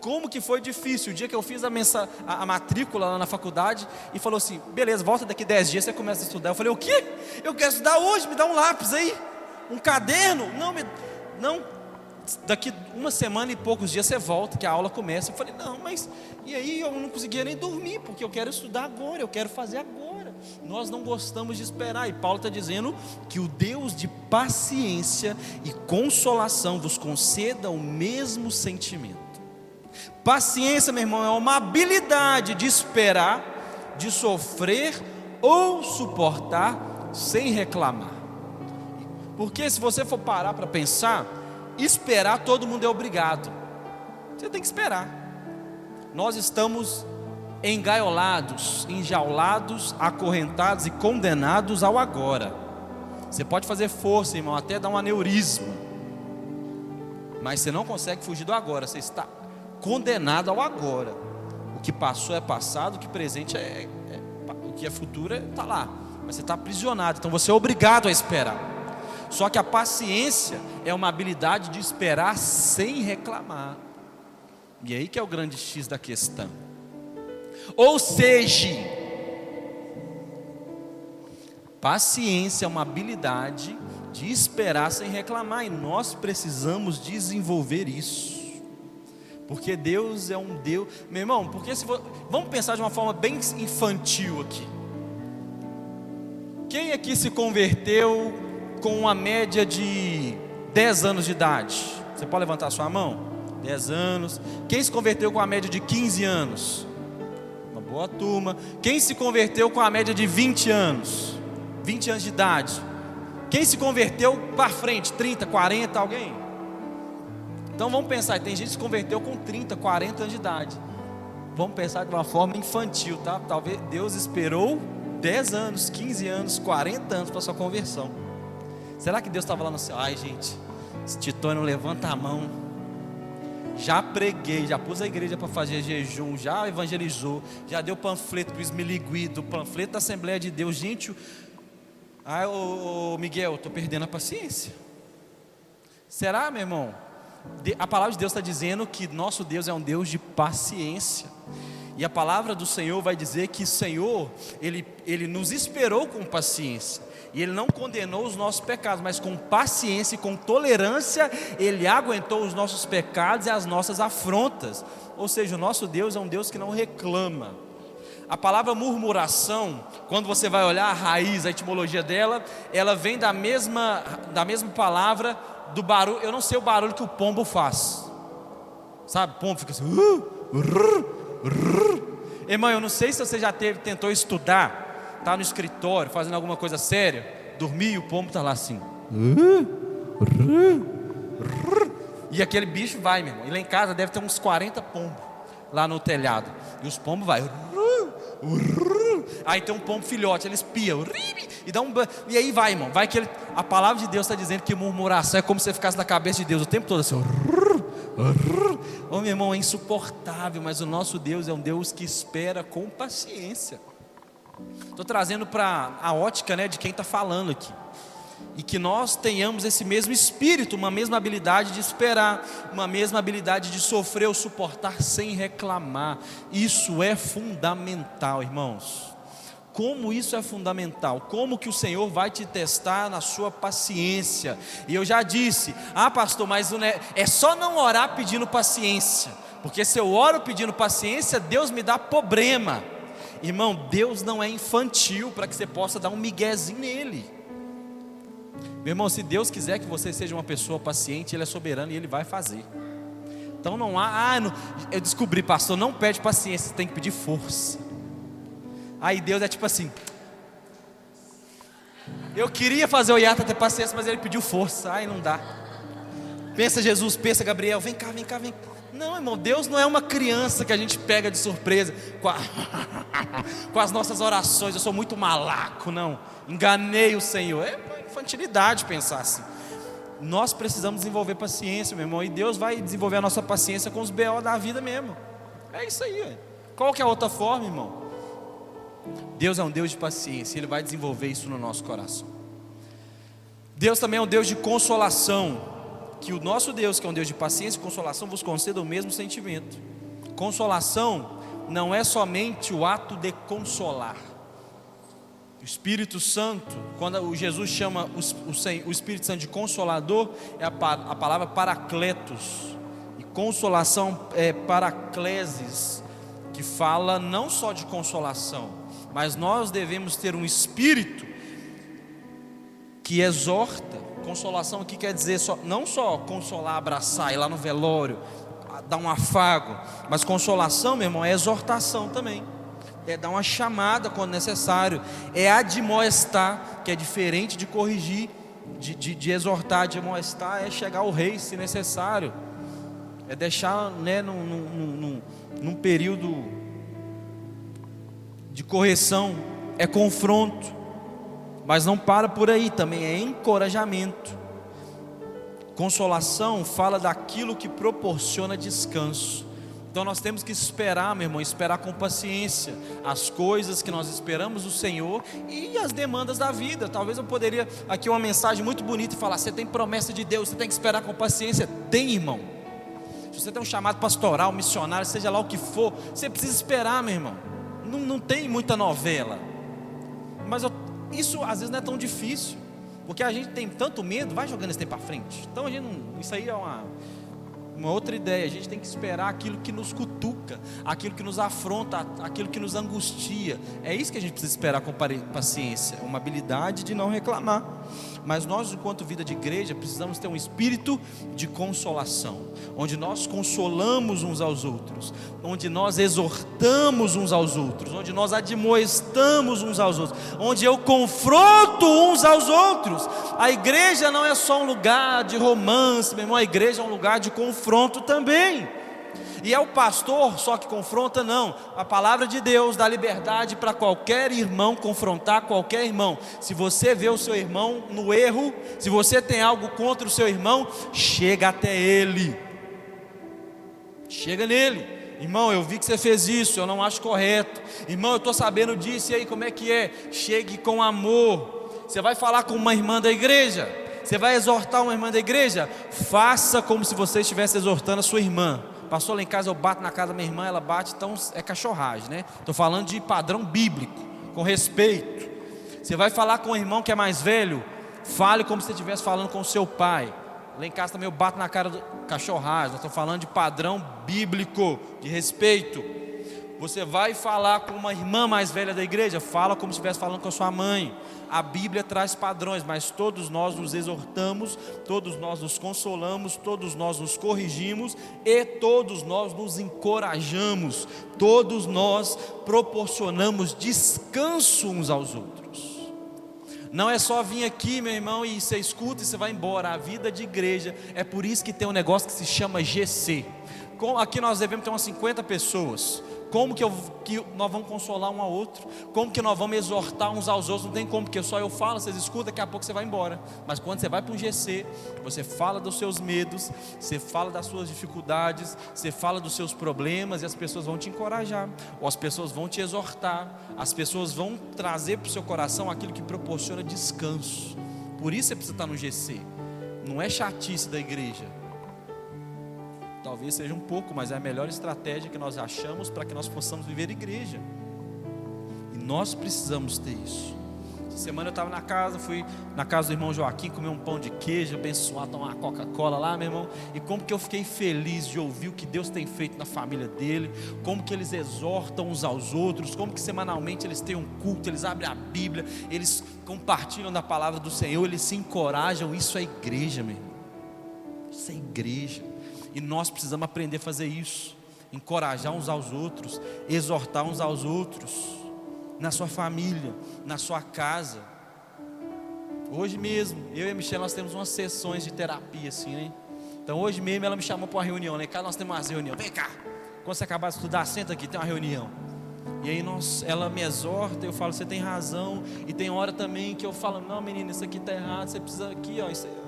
Como que foi difícil. O dia que eu fiz a matrícula lá na faculdade, e falou assim: beleza, volta daqui 10 dias, você começa a estudar. Eu falei: o quê? Eu quero estudar hoje, me dá um lápis aí, um caderno. Não, daqui uma semana e poucos dias você volta, que a aula começa. Eu falei: não, mas e aí eu não conseguia nem dormir, porque eu quero estudar agora, eu quero fazer agora. Nós não gostamos de esperar. E Paulo está dizendo que o Deus de paciência e consolação vos conceda o mesmo sentimento. Paciência, meu irmão, é uma habilidade de esperar, de sofrer ou suportar sem reclamar. Porque se você for parar para pensar, esperar todo mundo é obrigado. Você tem que esperar. Nós estamos engaiolados, enjaulados, acorrentados e condenados ao agora. Você pode fazer força, irmão, até dar um aneurisma, mas você não consegue fugir do agora. Você está condenado ao agora. O que passou é passado, o que presente o que é futuro está lá. mas você está aprisionado, então você é obrigado a esperar. Só que a paciência é uma habilidade de esperar sem reclamar. E aí que é o grande X da questão. Ou seja, paciência é uma habilidade de esperar sem reclamar, e nós precisamos desenvolver isso. Porque Deus é um Deus, meu irmão, porque vamos pensar de uma forma bem infantil aqui. Quem aqui se converteu com uma média de 10 anos de idade? Você pode levantar a sua mão? 10 anos. Quem se converteu com a média de 15 anos? Uma boa turma. Quem se converteu com a média de 20 anos? 20 anos de idade. Quem se converteu para frente? 30, 40, alguém? Então vamos pensar, tem gente que se converteu com 30, 40 anos de idade. Vamos pensar de uma forma infantil, tá? Talvez Deus esperou 10 anos, 15 anos, 40 anos para sua conversão. Será que Deus estava lá no céu? Ai gente, esse Titônio não levanta a mão. Já preguei, já pus a igreja para fazer jejum, já evangelizou, já deu panfleto para o Esmiliguido, panfleto da Assembleia de Deus. Gente, Miguel, estou perdendo a paciência. Será, meu irmão? A palavra de Deus está dizendo que nosso Deus é um Deus de paciência. E a palavra do Senhor vai dizer que o Senhor, Ele nos esperou com paciência. E Ele não condenou os nossos pecados, mas com paciência e com tolerância, Ele aguentou os nossos pecados e as nossas afrontas. Ou seja, o nosso Deus é um Deus que não reclama. A palavra murmuração, quando você vai olhar a raiz, a etimologia dela, ela vem da mesma palavra do barulho. Eu não sei o barulho que o pombo faz. Sabe, o pombo fica assim. Irmão, eu não sei se você já tentou estudar, está no escritório, fazendo alguma coisa séria, dormir e o pombo está lá assim. E aquele bicho vai, meu irmão. E lá em casa deve ter uns 40 pombos lá no telhado. E os pombos vai. Aí tem um pombo filhote, ele espia e dá e aí vai, irmão. Vai que a palavra de Deus está dizendo que murmuração é como se você ficasse na cabeça de Deus o tempo todo assim. Meu irmão, é insuportável, mas o nosso Deus é um Deus que espera com paciência. Estou trazendo para a ótica, né, de quem está falando aqui. E que nós tenhamos esse mesmo espírito, uma mesma habilidade de esperar, uma mesma habilidade de sofrer ou suportar sem reclamar. Isso é fundamental, irmãos. Como isso é fundamental? Como que o Senhor vai te testar na sua paciência? E eu já disse, pastor, mas é só não orar pedindo paciência, porque se eu oro pedindo paciência, Deus me dá problema. Irmão, Deus não é infantil para que você possa dar um miguezinho nele. Meu irmão, se Deus quiser que você seja uma pessoa paciente, Ele é soberano e Ele vai fazer. Então não há, eu descobri, pastor, não pede paciência, você tem que pedir força. Aí Deus é tipo assim, eu queria fazer o Iata ter paciência, mas Ele pediu força, não dá. Pensa Jesus, pensa Gabriel, vem cá. Não, irmão, Deus não é uma criança que a gente pega de surpresa com as nossas orações. Eu sou muito malaco, não, enganei o Senhor. É infantilidade pensar assim. Nós precisamos desenvolver paciência, meu irmão, e Deus vai desenvolver a nossa paciência com os BO da vida mesmo. É isso aí. Qual que é a outra forma, irmão? Deus é um Deus de paciência, Ele vai desenvolver isso no nosso coração. Deus também é um Deus de consolação. Que o nosso Deus, que é um Deus de paciência e consolação, vos conceda o mesmo sentimento. Consolação não é somente o ato de consolar. O Espírito Santo, quando Jesus chama o Espírito Santo de Consolador, é a palavra Paracletos. E consolação é Paracleses, que fala não só de consolação, mas nós devemos ter um Espírito que exorta. Consolação aqui quer dizer não só consolar, abraçar, ir lá no velório, dar um afago, mas consolação, meu irmão, é exortação também. É dar uma chamada quando necessário, é admoestar, que é diferente de corrigir, de exortar. Admoestar é chegar ao rei se necessário, é deixar, né, num período de correção, é confronto. Mas não para por aí, também é encorajamento. Consolação fala daquilo que proporciona descanso. Então nós temos que esperar, meu irmão, esperar com paciência as coisas que nós esperamos do Senhor e as demandas da vida. Talvez eu poderia aqui uma mensagem muito bonita e falar: você tem promessa de Deus, você tem que esperar com paciência. Tem, irmão. Se você tem um chamado pastoral, missionário, seja lá o que for, você precisa esperar, meu irmão. Não tem muita novela. Mas isso às vezes não é tão difícil, porque a gente tem tanto medo, vai jogando esse tempo para frente. Então a gente não, isso aí é uma outra ideia. A gente tem que esperar aquilo que nos cutuca, aquilo que nos afronta, aquilo que nos angustia. É isso que a gente precisa esperar com paciência, uma habilidade de não reclamar. Mas nós, enquanto vida de igreja, precisamos ter um espírito de consolação, onde nós consolamos uns aos outros, onde nós exortamos uns aos outros, onde nós admoestamos uns aos outros, onde eu confronto uns aos outros. A igreja não é só um lugar de romance, meu irmão, a igreja é um lugar de confronto também. E é o pastor só que confronta? Não. A palavra de Deus dá liberdade para qualquer irmão confrontar qualquer irmão. Se você vê o seu irmão no erro, se você tem algo contra o seu irmão, chega até ele. Chega nele. Irmão, eu vi que você fez isso, eu não acho correto. Irmão, eu estou sabendo disso, e aí como é que é? Chegue com amor. Você vai falar com uma irmã da igreja? Você vai exortar uma irmã da igreja? Faça como se você estivesse exortando a sua irmã. Passou lá em casa, eu bato na casa da minha irmã, ela bate, então é cachorragem, né? Estou falando de padrão bíblico, com respeito. Você vai falar com o irmão que é mais velho, fale como se você estivesse falando com o seu pai. Lá em casa também eu bato na cara do cachorragem. Nós estamos falando de padrão bíblico, de respeito. Você vai falar com uma irmã mais velha da igreja, fala como se estivesse falando com a sua mãe. A Bíblia traz padrões, mas todos nós nos exortamos, todos nós nos consolamos, todos nós nos corrigimos e todos nós nos encorajamos, todos nós proporcionamos descanso uns aos outros. Não é só vir aqui, meu irmão, e você escuta e você vai embora. A vida de igreja, é por isso que tem um negócio que se chama GC. Aqui nós devemos ter umas 50 pessoas. Como que nós vamos consolar um ao outro? Como que nós vamos exortar uns aos outros? Não tem como, porque só eu falo, vocês escutam, daqui a pouco você vai embora. Mas quando você vai para um GC, você fala dos seus medos, você fala das suas dificuldades, você fala dos seus problemas, e as pessoas vão te encorajar, ou as pessoas vão te exortar, as pessoas vão trazer para o seu coração aquilo que proporciona descanso. Por isso você precisa estar no GC. Não é chatice da igreja. Talvez seja um pouco, mas é a melhor estratégia que nós achamos para que nós possamos viver igreja. E nós precisamos ter isso. Essa semana eu estava na casa, fui na casa do irmão Joaquim, comer um pão de queijo, abençoar, tomar uma Coca-Cola lá, meu irmão. E como que eu fiquei feliz de ouvir o que Deus tem feito na família dele, como que eles exortam uns aos outros, como que semanalmente eles têm um culto, eles abrem a Bíblia, eles compartilham da palavra do Senhor, eles se encorajam. Isso é igreja, meu irmão. Isso é igreja. E nós precisamos aprender a fazer isso, encorajar uns aos outros, exortar uns aos outros, na sua família, na sua casa. Hoje mesmo, eu e a Michelle, nós temos umas sessões de terapia assim, né? Então hoje mesmo ela me chamou para uma reunião, né? Cá nós temos uma reunião, vem cá, quando você acabar de estudar, senta aqui, tem uma reunião. E aí ela me exorta, eu falo, você tem razão. E tem hora também que eu falo, não menina, isso aqui está errado, você precisa aqui, ó, isso é...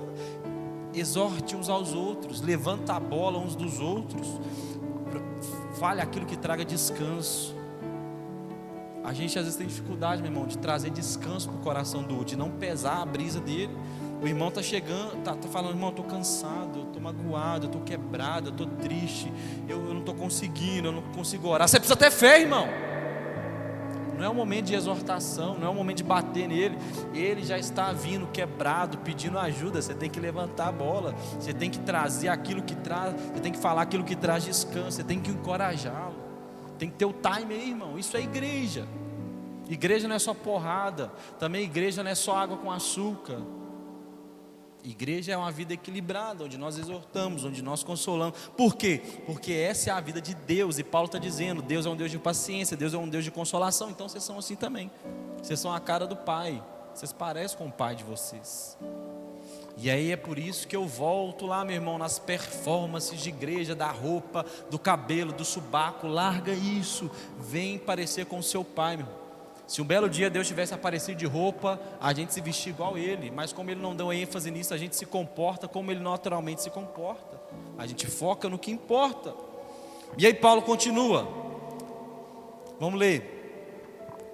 Exorte uns aos outros, levanta a bola uns dos outros, fale aquilo que traga descanso. A gente às vezes tem dificuldade, meu irmão, de trazer descanso para o coração do outro, de não pesar a brisa dele. O irmão está chegando, está falando, irmão, eu estou cansado, eu estou magoado, eu estou quebrado, eu estou triste, eu não estou conseguindo, eu não consigo orar. Você precisa ter fé, irmão. Não é um momento de exortação, não é um momento de bater nele. Ele já está vindo quebrado, pedindo ajuda. Você tem que levantar a bola, você tem que trazer aquilo que traz, você tem que falar aquilo que traz descanso, você tem que encorajá-lo. Tem que ter o time aí, irmão. Isso é igreja. Igreja não é só porrada, também igreja não é só água com açúcar. Igreja é uma vida equilibrada, onde nós exortamos, onde nós consolamos. Por quê? Porque essa é a vida de Deus. E Paulo está dizendo, Deus é um Deus de paciência, Deus é um Deus de consolação. Então vocês são assim também. Vocês são a cara do Pai. Vocês parecem com o Pai de vocês. E aí é por isso que eu volto lá, meu irmão, nas performances de igreja, da roupa, do cabelo, do subaco. Larga isso, vem parecer com o seu Pai, meu irmão. Se um belo dia Deus tivesse aparecido de roupa, a gente se vestir igual Ele. Mas como Ele não deu ênfase nisso, a gente se comporta como Ele naturalmente se comporta. A gente foca no que importa. E aí Paulo continua, vamos ler.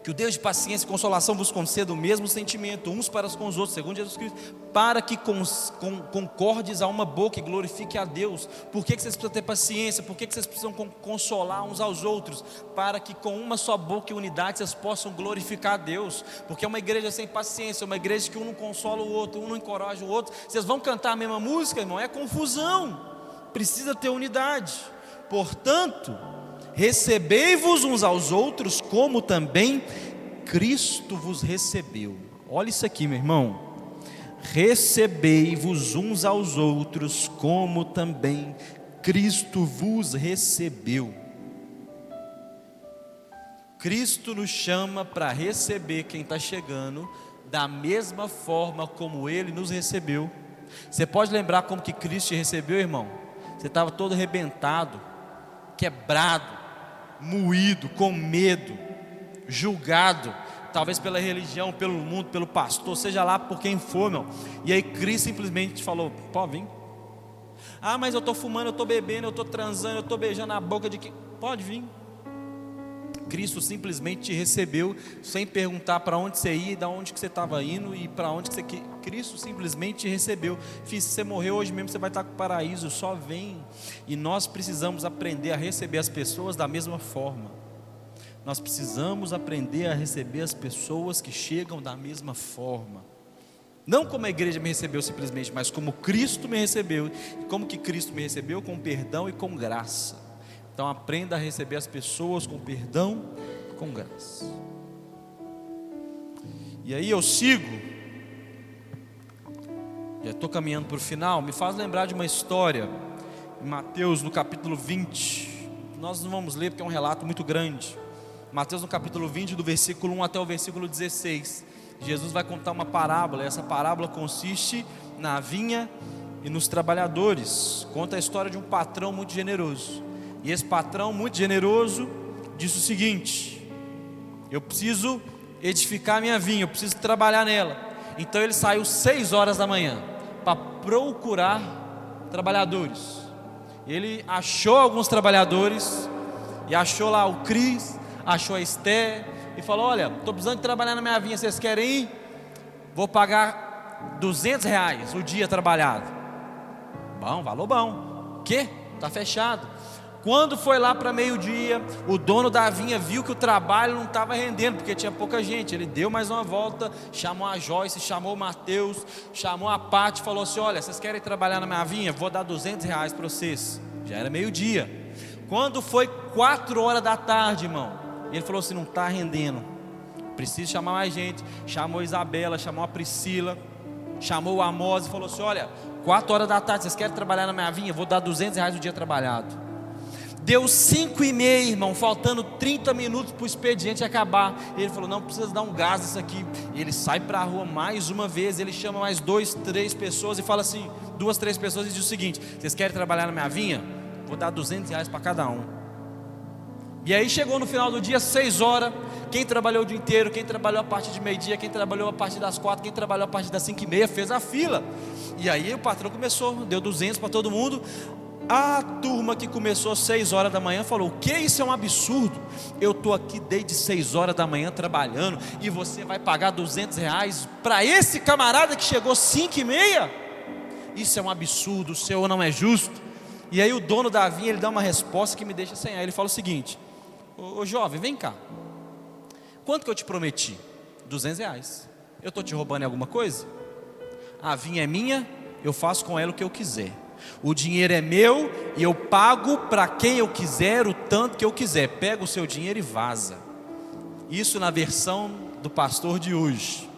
Que o Deus de paciência e consolação vos conceda o mesmo sentimento, uns para com os outros, segundo Jesus Cristo, para que concordes a uma boca e glorifique a Deus. Por que vocês precisam ter paciência? Por que vocês precisam consolar uns aos outros? Para que com uma só boca e unidade vocês possam glorificar a Deus. Porque é uma igreja sem paciência, é uma igreja que um não consola o outro, um não encoraja o outro. Vocês vão cantar a mesma música, irmão? É confusão. Precisa ter unidade. Portanto, recebei-vos uns aos outros, como também Cristo vos recebeu. Olha isso aqui, meu irmão. Recebei-vos uns aos outros, como também Cristo vos recebeu. Cristo nos chama para receber quem está chegando, da mesma forma como Ele nos recebeu. Você pode lembrar como que Cristo te recebeu, irmão? Você estava todo arrebentado, quebrado, moído, com medo, julgado, talvez pela religião, pelo mundo, pelo pastor, seja lá por quem for, meu. E aí Cristo simplesmente te falou: pode vir. Ah, mas eu estou fumando, eu estou bebendo, eu estou transando, eu estou beijando a boca de quem? Pode vir. Cristo simplesmente te recebeu, sem perguntar para onde você ia, de onde que você estava indo e para onde que você quer. Cristo simplesmente te recebeu. Filho, se você morrer hoje mesmo, você vai estar com o paraíso. Só vem. E nós precisamos aprender a receber as pessoas da mesma forma. Nós precisamos aprender a receber as pessoas que chegam da mesma forma. Não como a igreja me recebeu simplesmente, mas como Cristo me recebeu. E como que Cristo me recebeu? Com perdão e com graça. Então aprenda a receber as pessoas com perdão e com graça. E aí eu sigo, já estou caminhando para o final. Me faz lembrar de uma história em Mateus no capítulo 20. Nós não vamos ler porque é um relato muito grande. Mateus no capítulo 20, do versículo 1 até o versículo 16. Jesus vai contar uma parábola. Essa parábola consiste na vinha e nos trabalhadores. Conta a história de um patrão muito generoso. E esse patrão muito generoso disse o seguinte: eu preciso edificar a minha vinha, eu preciso trabalhar nela. Então ele saiu 6 horas da manhã para procurar trabalhadores. Ele achou alguns trabalhadores, e achou lá o Cris, achou a Esther, e falou: olha, estou precisando de trabalhar na minha vinha, vocês querem ir? Vou pagar R$200 o dia trabalhado. Bom, valor bom. O quê? Está fechado. Quando foi lá para meio-dia, o dono da vinha viu que o trabalho não estava rendendo, porque tinha pouca gente. Ele deu mais uma volta, chamou a Joyce, chamou o Mateus, chamou a Paty, falou assim: olha, vocês querem trabalhar na minha vinha? Vou dar R$200 para vocês. Já era meio-dia. Quando foi 4 horas da tarde, irmão, ele falou assim: não está rendendo, preciso chamar mais gente. Chamou a Isabela, chamou a Priscila, chamou o Amós e falou assim: olha, 4 horas da tarde, vocês querem trabalhar na minha vinha? Vou dar R$200 o dia trabalhado. Deu 5h30, irmão, faltando 30 minutos para o expediente acabar. Ele falou: não, precisa dar um gás nisso aqui. Ele sai para a rua mais uma vez. Ele chama mais 2, 3 pessoas e fala assim: 2, 3 pessoas, e diz o seguinte: vocês querem trabalhar na minha vinha? Vou dar R$200 para cada um. E aí chegou no final do dia, 6 horas. Quem trabalhou o dia inteiro, quem trabalhou a partir de meio-dia, quem trabalhou a partir das 4, quem trabalhou a partir das 5h30, fez a fila. E aí o patrão começou, deu 200 para todo mundo. A turma que começou às 6 horas da manhã falou: o que? Isso é um absurdo. Eu estou aqui desde 6 horas da manhã trabalhando, e você vai pagar R$200 para esse camarada que chegou 5h30? Isso é um absurdo, o Senhor não é justo. E aí o dono da vinha, ele dá uma resposta que me deixa sem ar. Ele fala o seguinte: ô jovem, vem cá, quanto que eu te prometi? R$200. Eu estou te roubando em alguma coisa? A vinha é minha, eu faço com ela o que eu quiser. O dinheiro é meu e eu pago para quem eu quiser, o tanto que eu quiser. Pega o seu dinheiro e vaza. Isso na versão do pastor de hoje.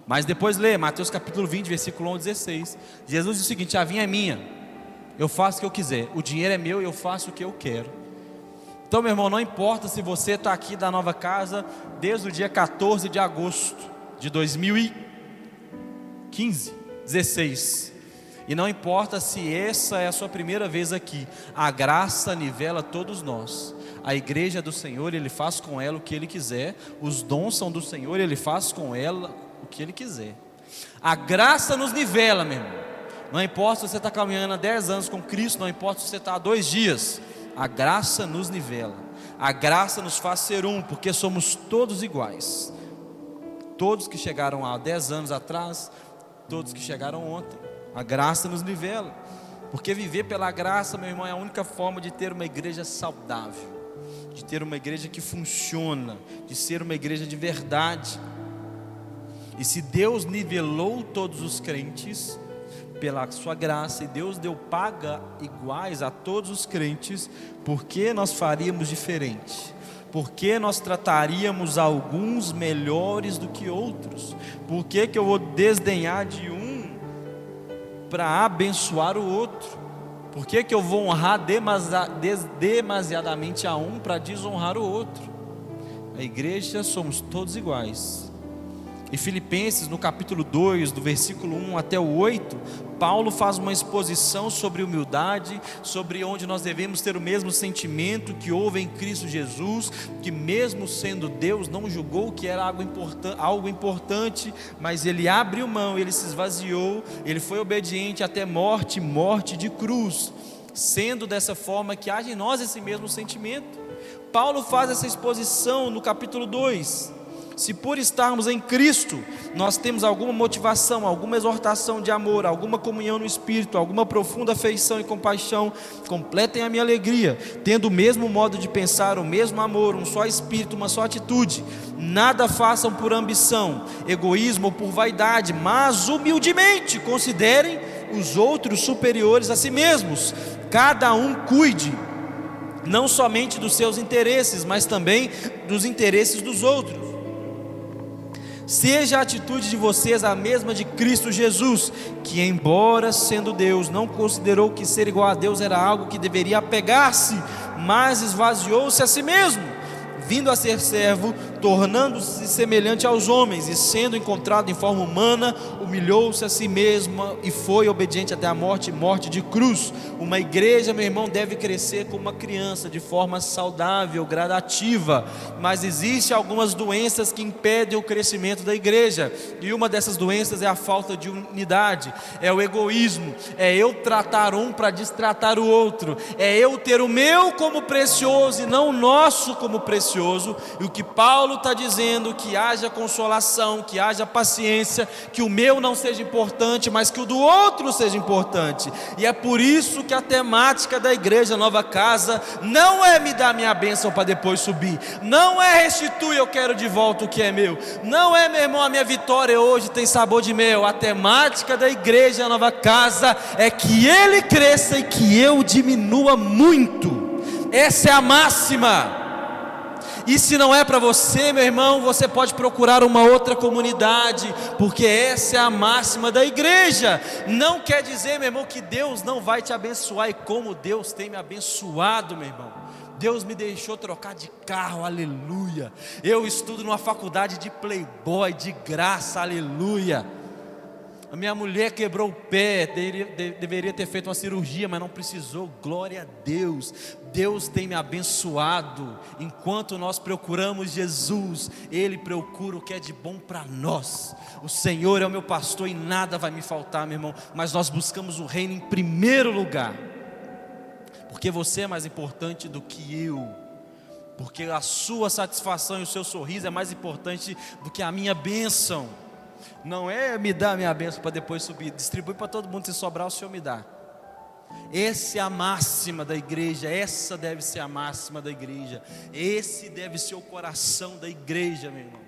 Mas depois lê Mateus capítulo 20, versículo 11 e 16. Jesus diz o seguinte: a vinha é minha, eu faço o que eu quiser. O dinheiro é meu e eu faço o que eu quero. Então, meu irmão, não importa se você está aqui da nova casa desde o dia 14 de agosto de 2015, 16. E não importa se essa é a sua primeira vez aqui, a graça nivela todos nós. A igreja do Senhor, Ele faz com ela o que Ele quiser. Os dons são do Senhor, Ele faz com ela o que Ele quiser. A graça nos nivela, meu irmão. Não importa se você está caminhando há 10 anos com Cristo, não importa se você está há 2 dias. A graça nos nivela, a graça nos faz ser um, porque somos todos iguais. Todos que chegaram há 10 anos atrás, todos que chegaram ontem. A graça nos nivela, porque viver pela graça, meu irmão, é a única forma de ter uma igreja saudável, de ter uma igreja que funciona, de ser uma igreja de verdade. E se Deus nivelou todos os crentes pela sua graça, e Deus deu paga iguais a todos os crentes, por que nós faríamos diferente? Por que nós trataríamos alguns melhores do que outros? Por que que eu vou desdenhar de um para abençoar o outro? Por que que eu vou honrar demasiadamente a um para desonrar o outro? A igreja somos todos iguais. Em Filipenses, no capítulo 2, do versículo 1 até o 8, Paulo faz uma exposição sobre humildade, sobre onde nós devemos ter o mesmo sentimento que houve em Cristo Jesus, que mesmo sendo Deus, não julgou que era algo importante, mas ele abriu mão, ele se esvaziou, ele foi obediente até morte, morte de cruz, sendo dessa forma que haja em nós esse mesmo sentimento. Paulo faz essa exposição no capítulo 2. Se por estarmos em Cristo, nós temos alguma motivação, alguma exortação de amor, alguma comunhão no Espírito, alguma profunda afeição e compaixão, completem a minha alegria, tendo o mesmo modo de pensar, o mesmo amor, um só Espírito, uma só atitude. Nada façam por ambição, egoísmo ou por vaidade, mas humildemente considerem os outros superiores a si mesmos. Cada um cuide, não somente dos seus interesses, mas também dos interesses dos outros. Seja a atitude de vocês a mesma de Cristo Jesus, que embora sendo Deus, não considerou que ser igual a Deus era algo que deveria apegar-se, mas esvaziou-se a si mesmo, vindo a ser servo, tornando-se semelhante aos homens, e sendo encontrado em forma humana, humilhou-se a si mesmo e foi obediente até a morte, morte de cruz. Uma igreja, meu irmão, deve crescer como uma criança, de forma saudável, gradativa, mas existem algumas doenças que impedem o crescimento da igreja, e uma dessas doenças é a falta de unidade, é o egoísmo, é eu tratar um para destratar o outro, é eu ter o meu como precioso e não o nosso como precioso. E o que Paulo está dizendo, que haja consolação, que haja paciência, que o meu não seja importante, mas que o do outro seja importante. E é por isso que a temática da igreja Nova Casa não é me dar minha bênção para depois subir, não é restituir, eu quero de volta o que é meu, não é, meu irmão, a minha vitória hoje tem sabor de mel. A temática da igreja Nova Casa é que ele cresça e que eu diminua muito. Essa é a máxima. E se não é para você, meu irmão, você pode procurar uma outra comunidade, porque essa é a máxima da igreja. Não quer dizer, meu irmão, que Deus não vai te abençoar, e como Deus tem me abençoado, meu irmão. Deus me deixou trocar de carro, aleluia. Eu estudo numa faculdade de playboy, de graça, aleluia. A minha mulher quebrou o pé, deveria ter feito uma cirurgia, mas não precisou, glória a Deus. Deus tem me abençoado. Enquanto nós procuramos Jesus, Ele procura o que é de bom para nós. O Senhor é o meu pastor e nada vai me faltar, meu irmão. Mas nós buscamos o reino em primeiro lugar, porque você é mais importante do que eu, porque a sua satisfação e o seu sorriso é mais importante do que a minha bênção. Não é me dar minha bênção para depois subir, distribui para todo mundo, se sobrar o Senhor me dá. Essa é a máxima da igreja, essa deve ser a máxima da igreja, esse deve ser o coração da igreja, meu irmão.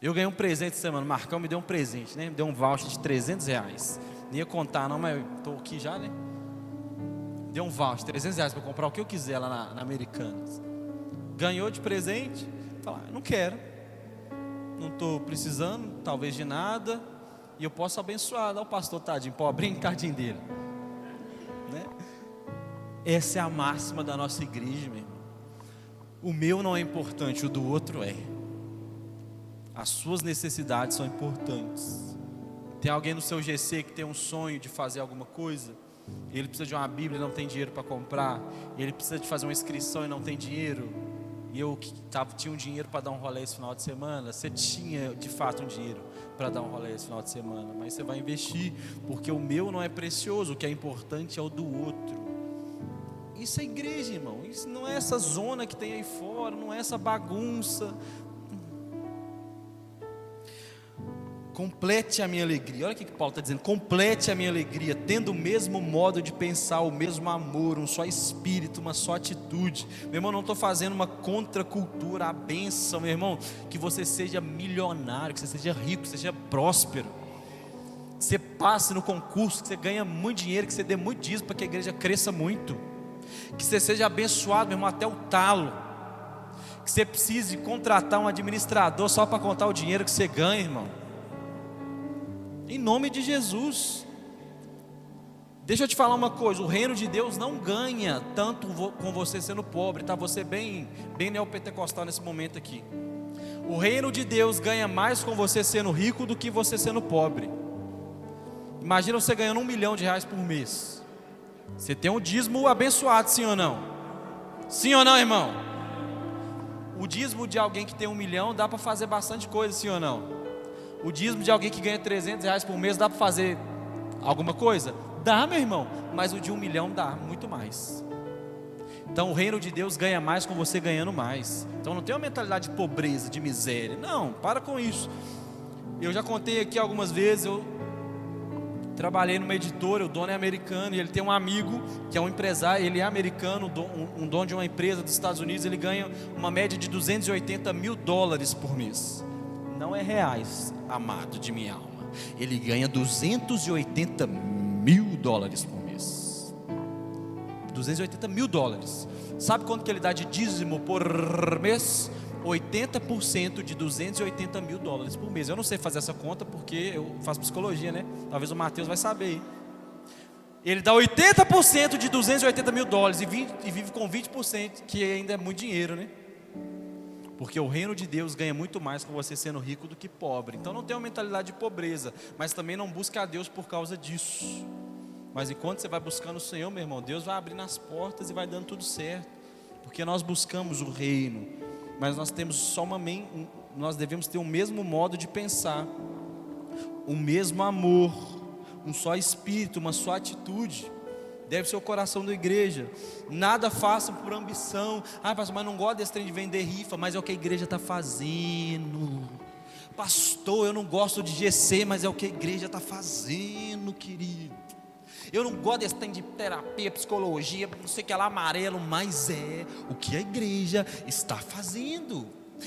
Eu ganhei um presente essa semana, o Marcão me deu um presente, né? Me deu um voucher de R$300, nem ia contar não, mas estou aqui já, né? Deu um voucher de R$300 para comprar o que eu quiser lá na Americanas. Ganhou de presente, falar, eu não quero, não estou precisando, talvez de nada, e eu posso abençoar, dá o pastor tadinho, pobrinho, tadinho dele, né? Essa é a máxima da nossa igreja, meu irmão. O meu não é importante, o do outro é. As suas necessidades são importantes. Tem alguém no seu GC que tem um sonho de fazer alguma coisa, ele precisa de uma Bíblia e não tem dinheiro para comprar, ele precisa de fazer uma inscrição e não tem dinheiro, e eu tinha um dinheiro para dar um rolê esse final de semana. Você tinha de fato um dinheiro para dar um rolê esse final de semana, mas você vai investir, porque o meu não é precioso, o que é importante é o do outro. Isso é igreja, irmão. Isso não é essa zona que tem aí fora, não é essa bagunça. Complete a minha alegria. Olha o que Paulo está dizendo: complete a minha alegria, tendo o mesmo modo de pensar, o mesmo amor, um só espírito, uma só atitude. Meu irmão, não estou fazendo uma contracultura, a bênção, meu irmão, que você seja milionário, que você seja rico, que você seja próspero, que você passe no concurso, que você ganhe muito dinheiro, que você dê muito dízimo para que a igreja cresça muito, que você seja abençoado, meu irmão, até o talo, que você precise contratar um administrador só para contar o dinheiro que você ganha, irmão. Em nome de Jesus. Deixa eu te falar uma coisa: o reino de Deus não ganha tanto com você sendo pobre, tá? Você bem neopentecostal nesse momento aqui. O reino de Deus ganha mais com você sendo rico do que você sendo pobre. Imagina você ganhando R$1 milhão por mês. Você tem um dízimo abençoado, sim ou não? Sim ou não, irmão? O dízimo de alguém que tem R$1 milhão dá para fazer bastante coisa, sim ou não? O dízimo de alguém que ganha R$300 por mês dá para fazer alguma coisa? Dá, meu irmão, mas o de R$1 milhão dá muito mais. Então o reino de Deus ganha mais com você ganhando mais. Então não tem uma mentalidade de pobreza, de miséria. Não, para com isso. Eu já contei aqui algumas vezes, eu trabalhei numa editora, o dono é americano, e ele tem um amigo que é um empresário, ele é americano, um dono de uma empresa dos Estados Unidos. Ele ganha uma média de $280 mil por mês. Não é reais, amado de minha alma. Ele ganha $280 mil por mês. $280 mil. Sabe quanto que ele dá de dízimo por mês? 80% de $280 mil por mês. Eu não sei fazer essa conta porque eu faço psicologia, né? Talvez o Mateus vai saber aí. Ele dá 80% de $280 mil e vive com 20%, que ainda é muito dinheiro, né? Porque o reino de Deus ganha muito mais com você sendo rico do que pobre. Então não tem uma mentalidade de pobreza, mas também não busca a Deus por causa disso. Mas enquanto você vai buscando o Senhor, meu irmão, Deus vai abrindo as portas e vai dando tudo certo. Porque nós buscamos o reino, mas nós temos nós devemos ter o mesmo modo de pensar, o mesmo amor, um só espírito, uma só atitude. Deve ser o coração da igreja. Nada façam por ambição. Pastor, mas não gosto desse trem de vender rifa. Mas é o que a igreja está fazendo. Pastor, eu não gosto de GC, mas é o que a igreja está fazendo, querido. Eu não gosto desse trem de terapia, psicologia, não sei o que lá, amarelo. Mas é o que a igreja está fazendo.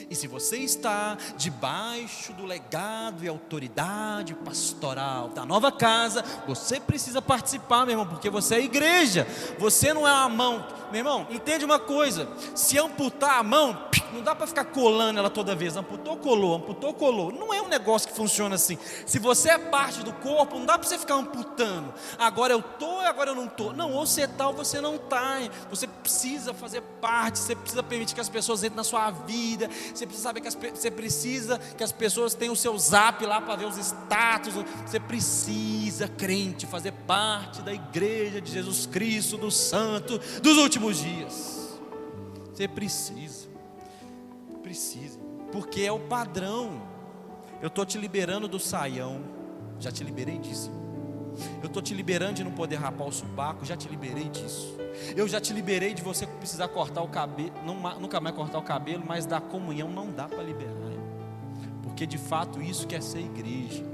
E se você está debaixo do legado e autoridade pastoral da nova casa, você precisa participar, meu irmão, porque você é igreja. Você não é a mão. Meu irmão, entende uma coisa: se amputar a mão, não dá para ficar colando ela toda vez. Amputou, colou. Não é um negócio que funciona assim. Se você é parte do corpo, não dá para você ficar amputando. Agora eu estou, agora eu não estou. Não, ou você está ou você não está. Você precisa fazer parte. Você precisa permitir que as pessoas entrem na sua vida. Você precisa saber você precisa que as pessoas tenham o seu zap lá para ver os status. Você precisa, crente, fazer parte da igreja de Jesus Cristo, do Santo dos últimos dias. Você precisa, porque é o padrão. Eu estou te liberando do saião, já te liberei disso. Eu estou te liberando de não poder rapar o sovaco, já te liberei disso. Eu já te liberei de você precisar cortar o cabelo, nunca mais cortar o cabelo, mas da comunhão não dá para liberar, porque de fato isso quer ser igreja.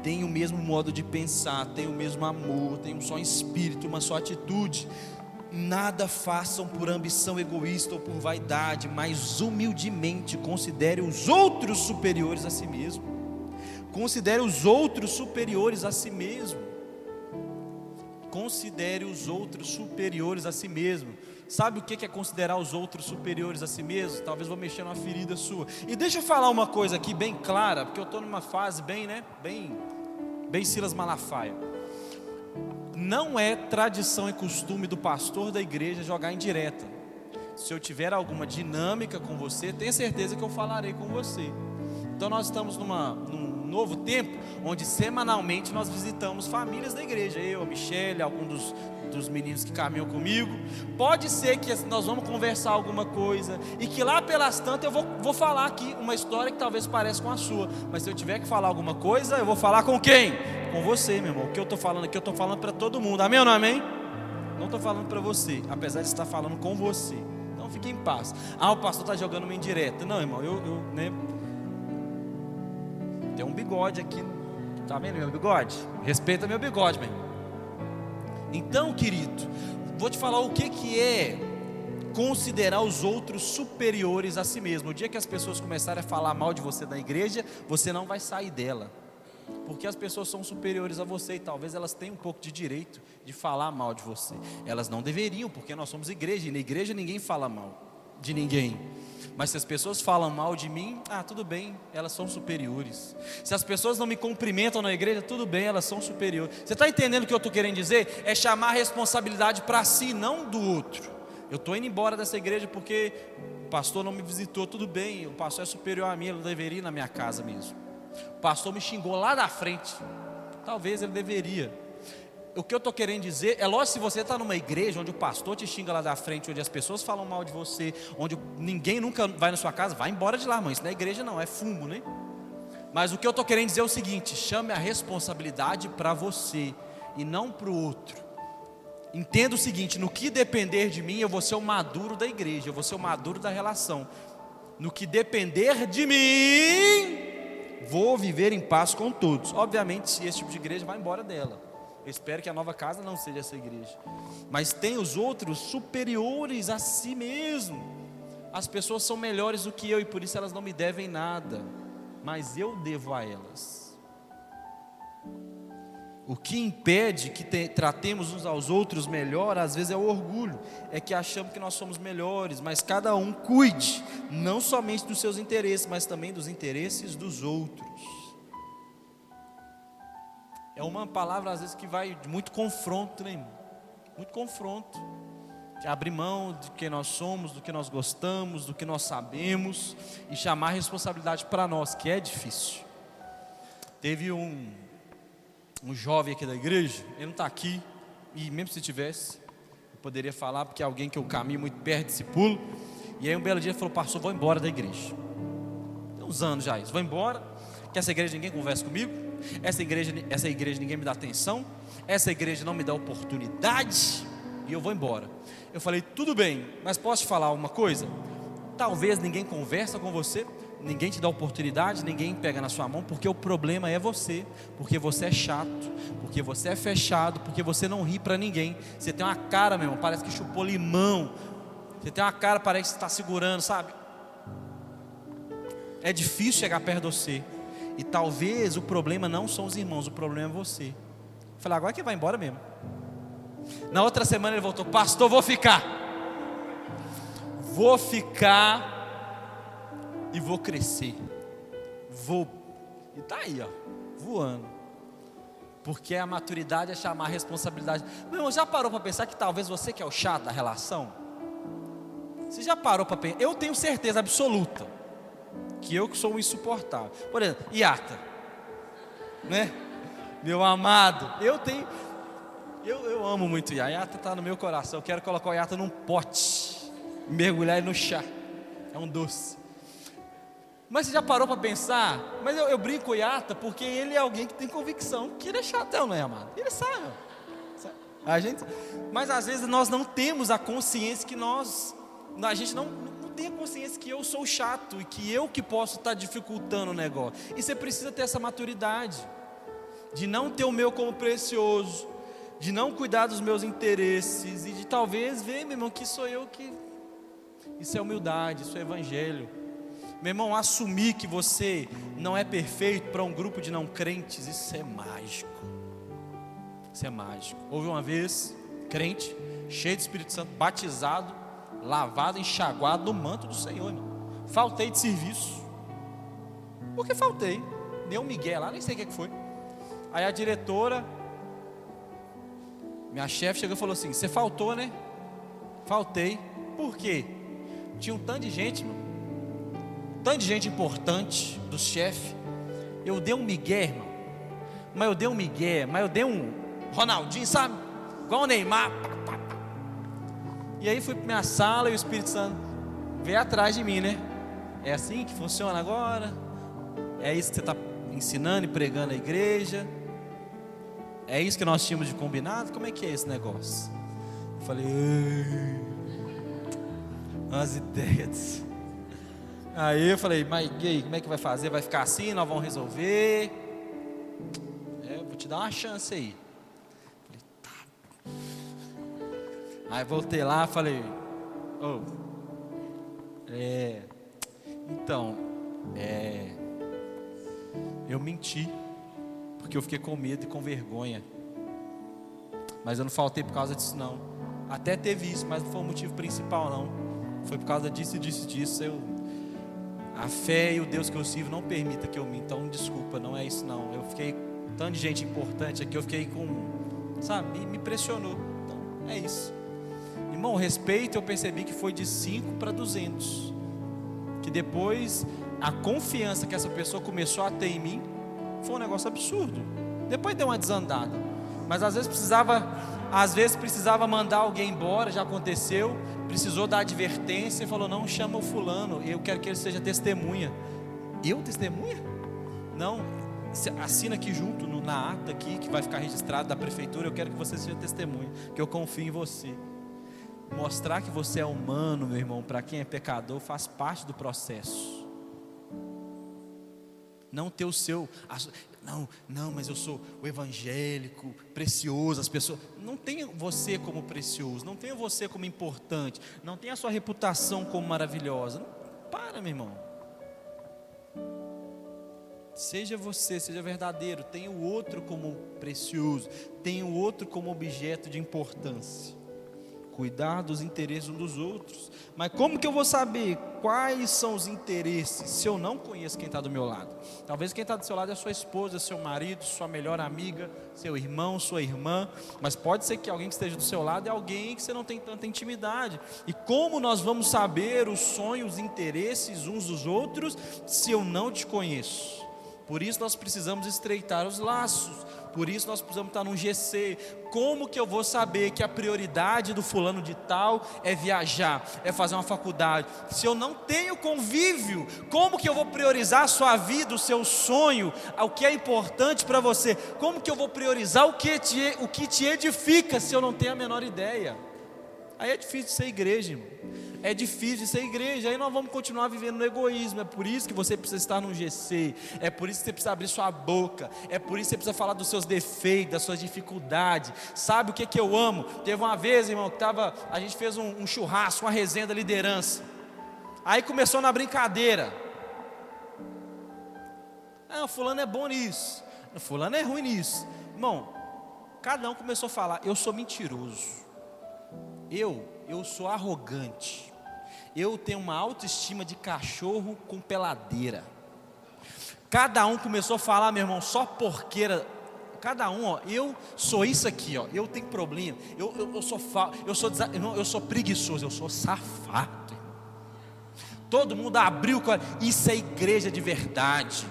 Tem o mesmo modo de pensar, tem o mesmo amor, tem um só espírito, uma só atitude. Nada façam por ambição egoísta ou por vaidade, mas humildemente considere os outros superiores a si mesmo. Considere os outros superiores a si mesmo. Considere os outros superiores a si mesmo. Sabe o que é considerar os outros superiores a si mesmo? Talvez vou mexer numa ferida sua. E deixa eu falar uma coisa aqui bem clara, porque eu estou numa fase bem Silas Malafaia. Não é tradição e costume do pastor da igreja jogar indireta. Se eu tiver alguma dinâmica com você, tenha certeza que eu falarei com você. Então nós estamos num novo tempo, onde semanalmente nós visitamos famílias da igreja. Eu, a Michele, algum dos meninos que caminham comigo. Pode ser que nós vamos conversar alguma coisa, e que lá pelas tantas eu vou falar aqui uma história que talvez pareça com a sua. Mas se eu tiver que falar alguma coisa, eu vou falar com quem? com você, meu irmão. O que eu estou falando aqui, eu estou falando para todo mundo. Amém ou não amém? Não estou falando para você, apesar de estar falando com você. Então fique em paz. O pastor está jogando uma indireta. Não, irmão, né? Tem um bigode aqui. Tá vendo meu bigode? Respeita meu bigode, meu irmão. Então, querido, vou te falar o que é considerar os outros superiores a si mesmo. O dia que as pessoas começarem a falar mal de você na igreja, você não vai sair dela, porque as pessoas são superiores a você e talvez elas tenham um pouco de direito de falar mal de você. Elas não deveriam, porque nós somos igreja, e na igreja ninguém fala mal de ninguém. Mas se as pessoas falam mal de mim, tudo bem, elas são superiores. Se as pessoas não me cumprimentam na igreja, tudo bem, elas são superiores. Você está entendendo o que eu estou querendo dizer? É chamar a responsabilidade para si, não do outro. Eu estou indo embora dessa igreja porque o pastor não me visitou, tudo bem, o pastor é superior a mim, ele deveria ir na minha casa mesmo. O pastor me xingou lá da frente, talvez ele deveria. O que eu estou querendo dizer é, lógico, se você está numa igreja onde o pastor te xinga lá da frente, onde as pessoas falam mal de você, onde ninguém nunca vai na sua casa, vai embora de lá, mãe. Isso não é igreja não, é fumo, né? Mas o que eu estou querendo dizer é o seguinte: chame a responsabilidade para você e não para o outro. Entenda o seguinte: no que depender de mim, eu vou ser o maduro da igreja, eu vou ser o maduro da relação. No que depender de mim, vou viver em paz com todos. Obviamente, se esse tipo de igreja vai embora dela. Eu espero que a nova casa não seja essa igreja. Mas tem os outros superiores a si mesmo. As pessoas são melhores do que eu e por isso elas não me devem nada, mas eu devo a elas. O que impede que tratemos uns aos outros melhor, às vezes é o orgulho. É que achamos que nós somos melhores, mas cada um cuide, não somente dos seus interesses, mas também dos interesses dos outros. É uma palavra às vezes que vai de muito confronto, né, irmão? Muito confronto. De abrir mão de quem nós somos, do que nós gostamos, do que nós sabemos, e chamar a responsabilidade para nós, que é difícil. Teve um jovem aqui da igreja, ele não está aqui, e mesmo se tivesse, eu poderia falar, porque é alguém que eu caminho muito perto, discípulo. E aí um belo dia ele falou: pastor, vou embora da igreja. Tem uns anos já isso, vou embora, que essa igreja ninguém conversa comigo, essa igreja ninguém me dá atenção, essa igreja não me dá oportunidade, e eu vou embora. Eu falei: tudo bem, mas posso te falar uma coisa? Talvez ninguém conversa com você, ninguém te dá oportunidade, ninguém pega na sua mão, porque o problema é você, porque você é chato, porque você é fechado, porque você não ri para ninguém. Você tem uma cara, meu irmão, parece que chupou limão. Você tem uma cara, parece que está segurando, sabe? É difícil chegar perto de você. E talvez o problema não são os irmãos, o problema é você. Eu falei: agora que vai embora mesmo. Na outra semana ele voltou: pastor, vou ficar e vou crescer. E está aí, ó, voando. Porque a maturidade é chamar a responsabilidade. Meu irmão, já parou para pensar que talvez você que é o chato da relação? Você já parou para pensar? Eu tenho certeza absoluta que eu que sou o insuportável. Por exemplo, Iata, né? Meu amado, eu amo muito Iata. Iata está no meu coração. Eu quero colocar o Iata num pote, mergulhar ele no chá. É um doce. Mas você já parou para pensar? Mas eu brinco com o Iata porque ele é alguém que tem convicção que ele é chatão, não é, amado? Ele sabe. Mas às vezes nós não temos a consciência que a gente não tem a consciência que eu sou chato e que eu que posso estar dificultando o negócio. E você precisa ter essa maturidade de não ter o meu como precioso, de não cuidar dos meus interesses e de talvez ver, meu irmão, que sou eu que... Isso é humildade, isso é evangelho. Meu irmão, assumir que você não é perfeito para um grupo de não crentes, isso é mágico. Isso é mágico. Houve uma vez, crente, cheio de Espírito Santo, batizado, lavado, enxaguado no manto do Senhor, irmão. Faltei de serviço. Porque faltei. Deu um migué lá, nem sei o que foi. Aí a diretora, minha chefe, chegou e falou assim: você faltou, né? Faltei. Por quê? Tinha um tanto de gente, irmão. Tanto de gente importante, do chefe. Eu dei um migué, irmão. Mas eu dei um Ronaldinho, sabe? Igual o Neymar. E aí fui para minha sala e o Espírito Santo veio atrás de mim, né? É assim que funciona agora? É isso que você está ensinando e pregando a igreja? É isso que nós tínhamos de combinado? Como é que é esse negócio? Eu falei, ei, umas ideias. Aí eu falei, mas e aí, como é que vai fazer? Vai ficar assim? Nós vamos resolver? Vou te dar uma chance aí. Falei, tá. Aí voltei lá, falei, então, eu menti, porque eu fiquei com medo e com vergonha. Mas eu não faltei por causa disso não. Até teve isso, mas não foi o motivo principal não. Foi por causa disso. A fé e o Deus que eu sirvo não permita que eu minta. Então desculpa, não é isso não. Eu fiquei tanto de gente importante aqui, eu fiquei com, sabe, me pressionou. Então é isso. Irmão, respeito, eu percebi que foi de 5 para 200. Que depois a confiança que essa pessoa começou a ter em mim foi um negócio absurdo. Depois deu uma desandada, mas às vezes precisava mandar alguém embora. Já aconteceu, precisou dar advertência e falou, não, chama o fulano, eu quero que ele seja testemunha. Eu testemunha? Não, assina aqui junto na ata aqui, que vai ficar registrado da prefeitura, eu quero que você seja testemunha, que eu confio em você. Mostrar que você é humano, meu irmão, para quem é pecador, faz parte do processo. Não ter o seu, não, mas eu sou o evangélico, precioso. As pessoas, não tenha você como precioso, não tenha você como importante, não tenha a sua reputação como maravilhosa. Para, meu irmão. Seja você, seja verdadeiro. Tenha o outro como precioso, tenha o outro como objeto de importância. Cuidar dos interesses uns dos outros. Mas como que eu vou saber quais são os interesses se eu não conheço quem está do meu lado? Talvez quem está do seu lado é sua esposa, seu marido, sua melhor amiga, seu irmão, sua irmã. Mas pode ser que alguém que esteja do seu lado é alguém que você não tem tanta intimidade. E como nós vamos saber os sonhos, os interesses uns dos outros se eu não te conheço? Por isso nós precisamos estreitar os laços. Por isso nós precisamos estar num GC. Como que eu vou saber que a prioridade do fulano de tal é viajar, é fazer uma faculdade? Se eu não tenho convívio, como que eu vou priorizar a sua vida, o seu sonho, o que é importante para você? Como que eu vou priorizar o que te edifica se eu não tenho a menor ideia? Aí é difícil de ser igreja, irmão. É difícil de ser igreja. Aí nós vamos continuar vivendo no egoísmo. É por isso que você precisa estar num GC. É por isso que você precisa abrir sua boca. É por isso que você precisa falar dos seus defeitos, das suas dificuldades. Sabe o que eu amo? Teve uma vez, irmão, que a gente fez um churrasco, uma resenha da liderança. Aí começou na brincadeira. O fulano é bom nisso, o fulano é ruim nisso. Irmão, cada um começou a falar, eu sou mentiroso, eu sou arrogante, eu tenho uma autoestima de cachorro com peladeira. Cada um começou a falar, meu irmão, só porqueira. Cada um, eu sou isso aqui, eu tenho problema, eu sou preguiçoso, eu sou safado. Todo mundo abriu, isso é igreja de verdade.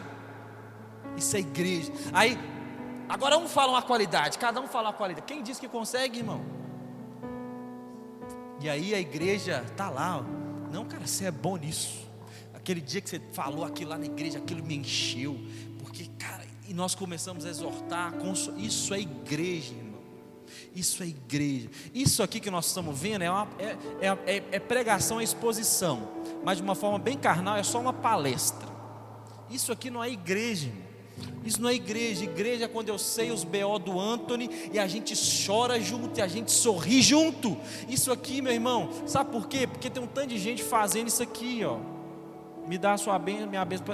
Isso é igreja. Aí, agora um fala uma qualidade, cada um fala uma qualidade. Quem diz que consegue, irmão? E aí a igreja está lá, não, cara, você é bom nisso. Aquele dia que você falou aquilo lá na igreja, aquilo me encheu. Porque, cara, e nós começamos a exortar, isso é igreja, irmão. Isso é igreja. Isso aqui que nós estamos vendo é pregação, é exposição. Mas de uma forma bem carnal, é só uma palestra. Isso aqui não é igreja, irmão. Isso não é igreja. Igreja é quando eu sei os BO do Anthony e a gente chora junto e a gente sorri junto. Isso aqui, meu irmão, sabe por quê? Porque tem um tanto de gente fazendo isso aqui, me dá a sua bênção, minha bênção.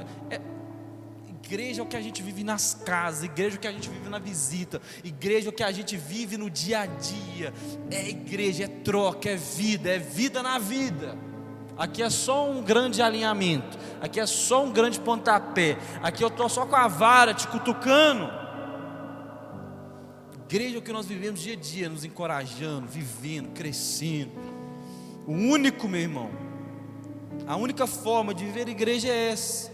Igreja é o que a gente vive nas casas, igreja é o que a gente vive na visita, igreja é o que a gente vive no dia a dia. É igreja, é troca, é vida na vida. Aqui é só um grande alinhamento, aqui é só um grande pontapé, aqui eu estou só com a vara te cutucando. Igreja é o que nós vivemos dia a dia, nos encorajando, vivendo, crescendo. O único, meu irmão, a única forma de viver igreja é essa.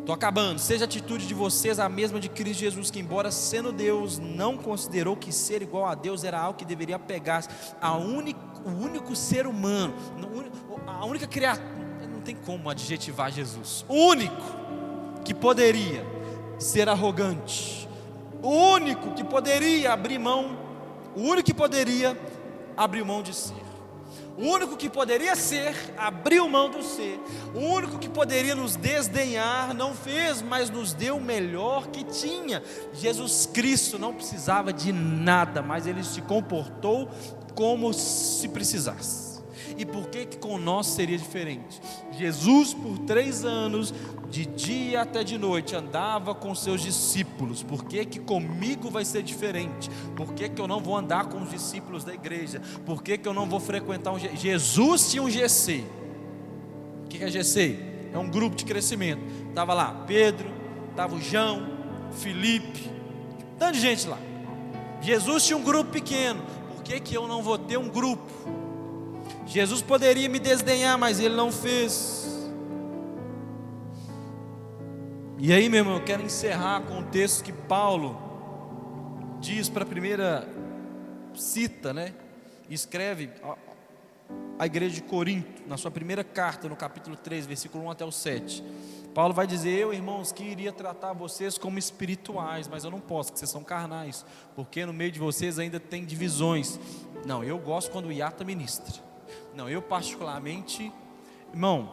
Estou acabando. Seja a atitude de vocês a mesma de Cristo Jesus, que embora sendo Deus, não considerou que ser igual a Deus era algo que deveria pegar. O único ser humano, a única criatura, não tem como adjetivar Jesus, o único que poderia ser arrogante, O único que poderia abrir mão, o único que poderia abrir mão de ser. O único que poderia ser, abriu mão do ser. O único que poderia nos desdenhar, não fez, mas nos deu o melhor que tinha. Jesus Cristo não precisava de nada, mas Ele se comportou como se precisasse. E por que com nós seria diferente? Jesus por 3 anos, de dia até de noite, andava com seus discípulos. Por que comigo vai ser diferente? Por que eu não vou andar com os discípulos da igreja? Por que eu não vou frequentar um GC? Jesus tinha um GC. O que é GC? É um grupo de crescimento. Estava lá Pedro, estava o João, Felipe, tanta gente lá. Jesus tinha um grupo pequeno. Por que eu não vou ter um grupo? Jesus poderia me desdenhar, mas Ele não fez. E aí, meu irmão, eu quero encerrar com o texto que Paulo diz para a primeira cita, escreve à igreja de Corinto, na sua primeira carta, no capítulo 3, versículo 1 até o 7. Paulo vai dizer: eu, irmãos, que iria tratar vocês como espirituais, mas eu não posso, porque vocês são carnais, porque no meio de vocês ainda tem divisões. Não, eu gosto quando o Iata ministra. Não, eu particularmente, irmão,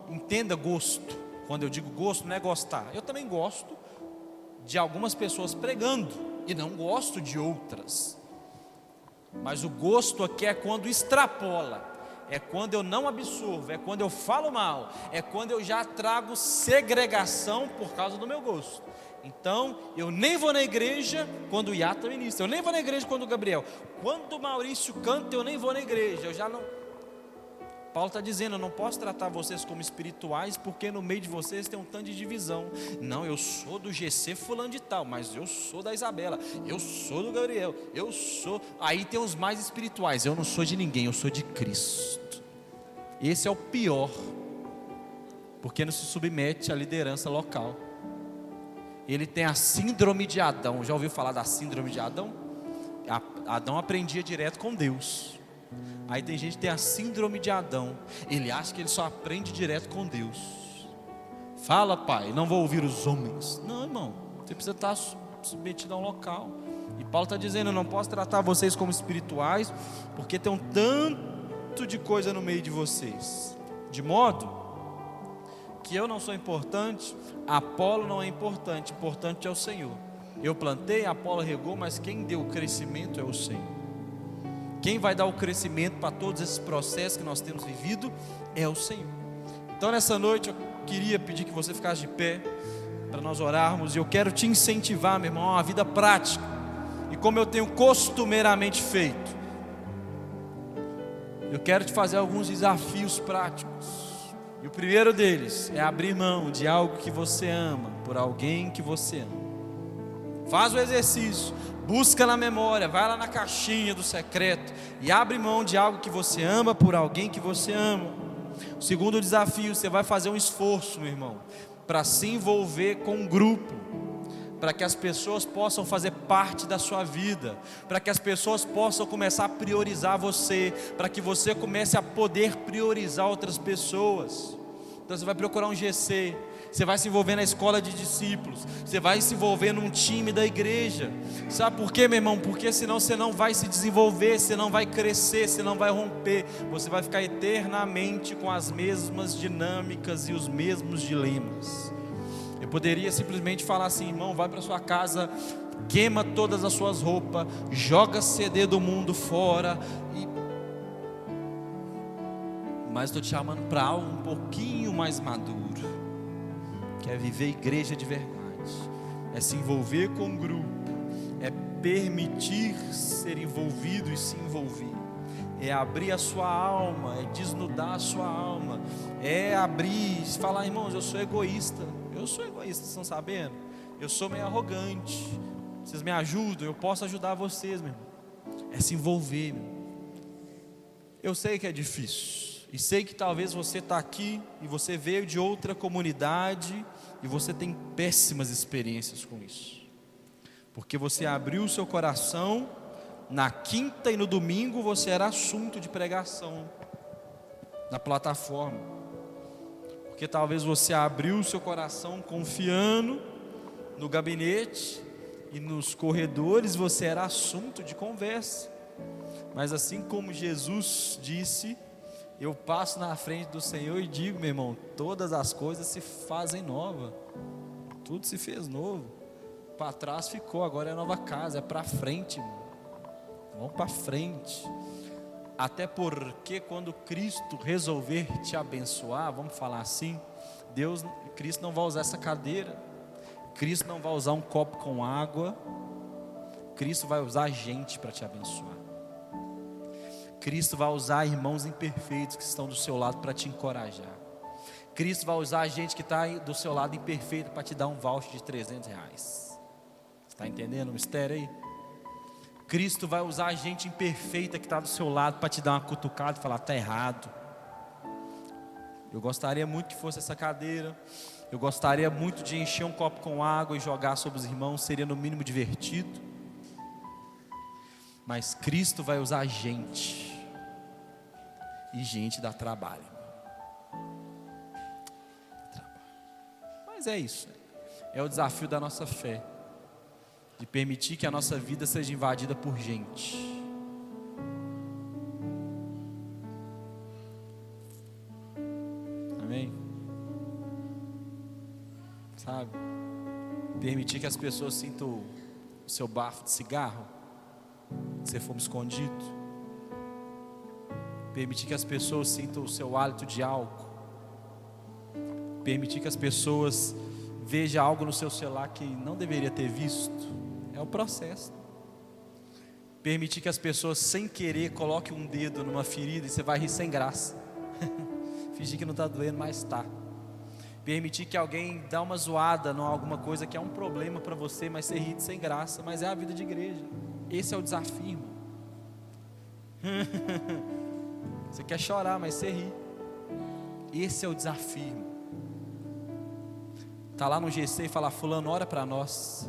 entenda gosto. Quando eu digo gosto, não é gostar. Eu também gosto de algumas pessoas pregando e não gosto de outras. Mas o gosto aqui é quando extrapola, é quando eu não absorvo, é quando eu falo mal, é quando eu já trago segregação por causa do meu gosto. Então, eu nem vou na igreja quando o Iata ministra, eu nem vou na igreja quando o Gabriel, quando o Maurício canta, eu nem vou na igreja, eu já não... Paulo está dizendo: eu não posso tratar vocês como espirituais, porque no meio de vocês tem um tanto de divisão. Não, eu sou do GC fulano de tal, mas eu sou da Isabela, eu sou do Gabriel, eu sou... Aí tem os mais espirituais. Eu não sou de ninguém, eu sou de Cristo. Esse é o pior, porque não se submete à liderança local. Ele tem a síndrome de Adão. Já ouviu falar da síndrome de Adão? Adão aprendia direto com Deus. Aí tem gente que tem a síndrome de Adão. Ele acha que ele só aprende direto com Deus. Fala, pai, não vou ouvir os homens. Não, irmão, você precisa estar submetido a um local. E Paulo está dizendo: eu não posso tratar vocês como espirituais, porque tem um tanto de coisa no meio de vocês. De modo que eu não sou importante, Apolo não é importante, importante é o Senhor. Eu plantei, Apolo regou, mas quem deu o crescimento é o Senhor. Quem vai dar o crescimento para todos esses processos que nós temos vivido é o Senhor. Então nessa noite eu queria pedir que você ficasse de pé para nós orarmos. E eu quero te incentivar, meu irmão, a uma vida prática. E como eu tenho costumeiramente feito, eu quero te fazer alguns desafios práticos. E o primeiro deles é abrir mão de algo que você ama por alguém que você ama. Faz o exercício, busca na memória, vai lá na caixinha do secreto e abre mão de algo que você ama por alguém que você ama. O segundo desafio: você vai fazer um esforço, meu irmão, para se envolver com um grupo, para que as pessoas possam fazer parte da sua vida, para que as pessoas possam começar a priorizar você, para que você comece a poder priorizar outras pessoas. Então você vai procurar um GC, você vai se envolver na escola de discípulos, você vai se envolver num time da igreja. Sabe por quê, meu irmão? Porque senão você não vai se desenvolver, você não vai crescer, você não vai romper. Você vai ficar eternamente com as mesmas dinâmicas e os mesmos dilemas. Eu poderia simplesmente falar assim: irmão, vai para sua casa, queima todas as suas roupas, joga CD do mundo fora mas estou te chamando para algo um pouquinho mais maduro, que é viver igreja de verdade, é se envolver com um grupo, é permitir ser envolvido e se envolver, é abrir a sua alma, é desnudar a sua alma, é abrir e falar: irmãos, eu sou egoísta, vocês estão sabendo? Eu sou meio arrogante, vocês me ajudam, eu posso ajudar vocês, meu irmão. É se envolver, meu irmão. Eu sei que é difícil, e sei que talvez você está aqui e você veio de outra comunidade e você tem péssimas experiências com isso, porque você abriu o seu coração na quinta e no domingo você era assunto de pregação na plataforma, porque talvez você abriu o seu coração confiando no gabinete e nos corredores você era assunto de conversa. Mas assim como Jesus disse, eu passo na frente do Senhor e digo, meu irmão, todas as coisas se fazem nova, tudo se fez novo, para trás ficou, agora é nova casa, é para frente, irmão. Vamos para frente. Até porque quando Cristo resolver te abençoar, vamos falar assim, Cristo não vai usar essa cadeira, Cristo não vai usar um copo com água, Cristo vai usar gente para te abençoar. Cristo vai usar irmãos imperfeitos que estão do seu lado para te encorajar. Cristo vai usar a gente que está do seu lado imperfeito para te dar um voucher de R$300. Está entendendo o mistério aí? Cristo vai usar a gente imperfeita que está do seu lado para te dar uma cutucada e falar, está errado. Eu gostaria muito que fosse essa cadeira. Eu gostaria muito de encher um copo com água e jogar sobre os irmãos. Seria no mínimo divertido. Mas Cristo vai usar a gente. E gente dá trabalho. Mas é isso. É o desafio da nossa fé. De permitir que a nossa vida seja invadida por gente. Amém? Sabe? Permitir que as pessoas sintam o seu bafo de cigarro, que você fuma escondido. Permitir que as pessoas sintam o seu hálito de álcool. Permitir que as pessoas vejam algo no seu celular que não deveria ter visto. É o processo. Permitir que as pessoas sem querer coloquem um dedo numa ferida e você vai rir sem graça. Fingir que não está doendo, mas está. Permitir que alguém dá uma zoada em alguma coisa que é um problema para você, mas você ri sem graça. Mas é a vida de igreja. Esse é o desafio, irmão. Você quer chorar, mas você ri. Esse é o desafio. Está lá no GC e fala, fulano, ora para nós.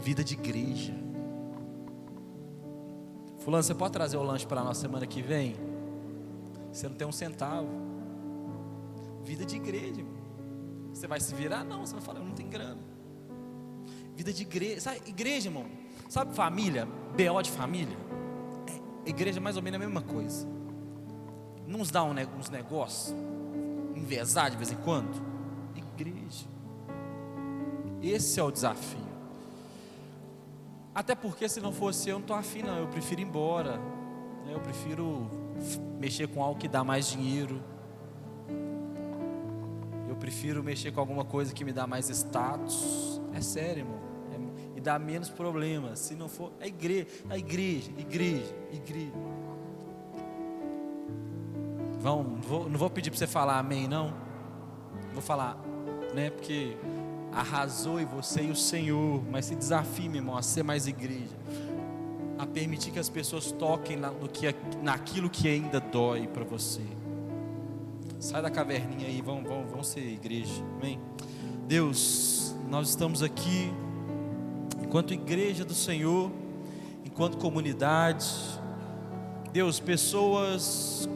Vida de igreja. Fulano, você pode trazer o lanche para nós semana que vem? Você não tem um centavo. Vida de igreja. Você vai se virar? Não, você vai falar, eu não tenho grana. Vida de igreja. Sabe, igreja, irmão? Sabe família? BO de família? Igreja é mais ou menos a mesma coisa. Não nos dá uns negócios? Envezar de vez em quando? Igreja. Esse é o desafio. Até porque se não fosse eu não estou afim não. Eu prefiro ir embora. Eu prefiro mexer com algo que dá mais dinheiro. Eu prefiro mexer com alguma coisa que me dá mais status. É sério, irmão. E dá menos problemas. Se não for, é igreja. Não vou pedir para você falar amém, não. Vou falar, né? Porque arrasou em você e o Senhor. Mas se desafie, meu irmão, a ser mais igreja. A permitir que as pessoas toquem naquilo que ainda dói para você. Sai da caverninha aí, vamos ser igreja. Amém? Deus, nós estamos aqui enquanto igreja do Senhor, enquanto comunidade. Deus, pessoas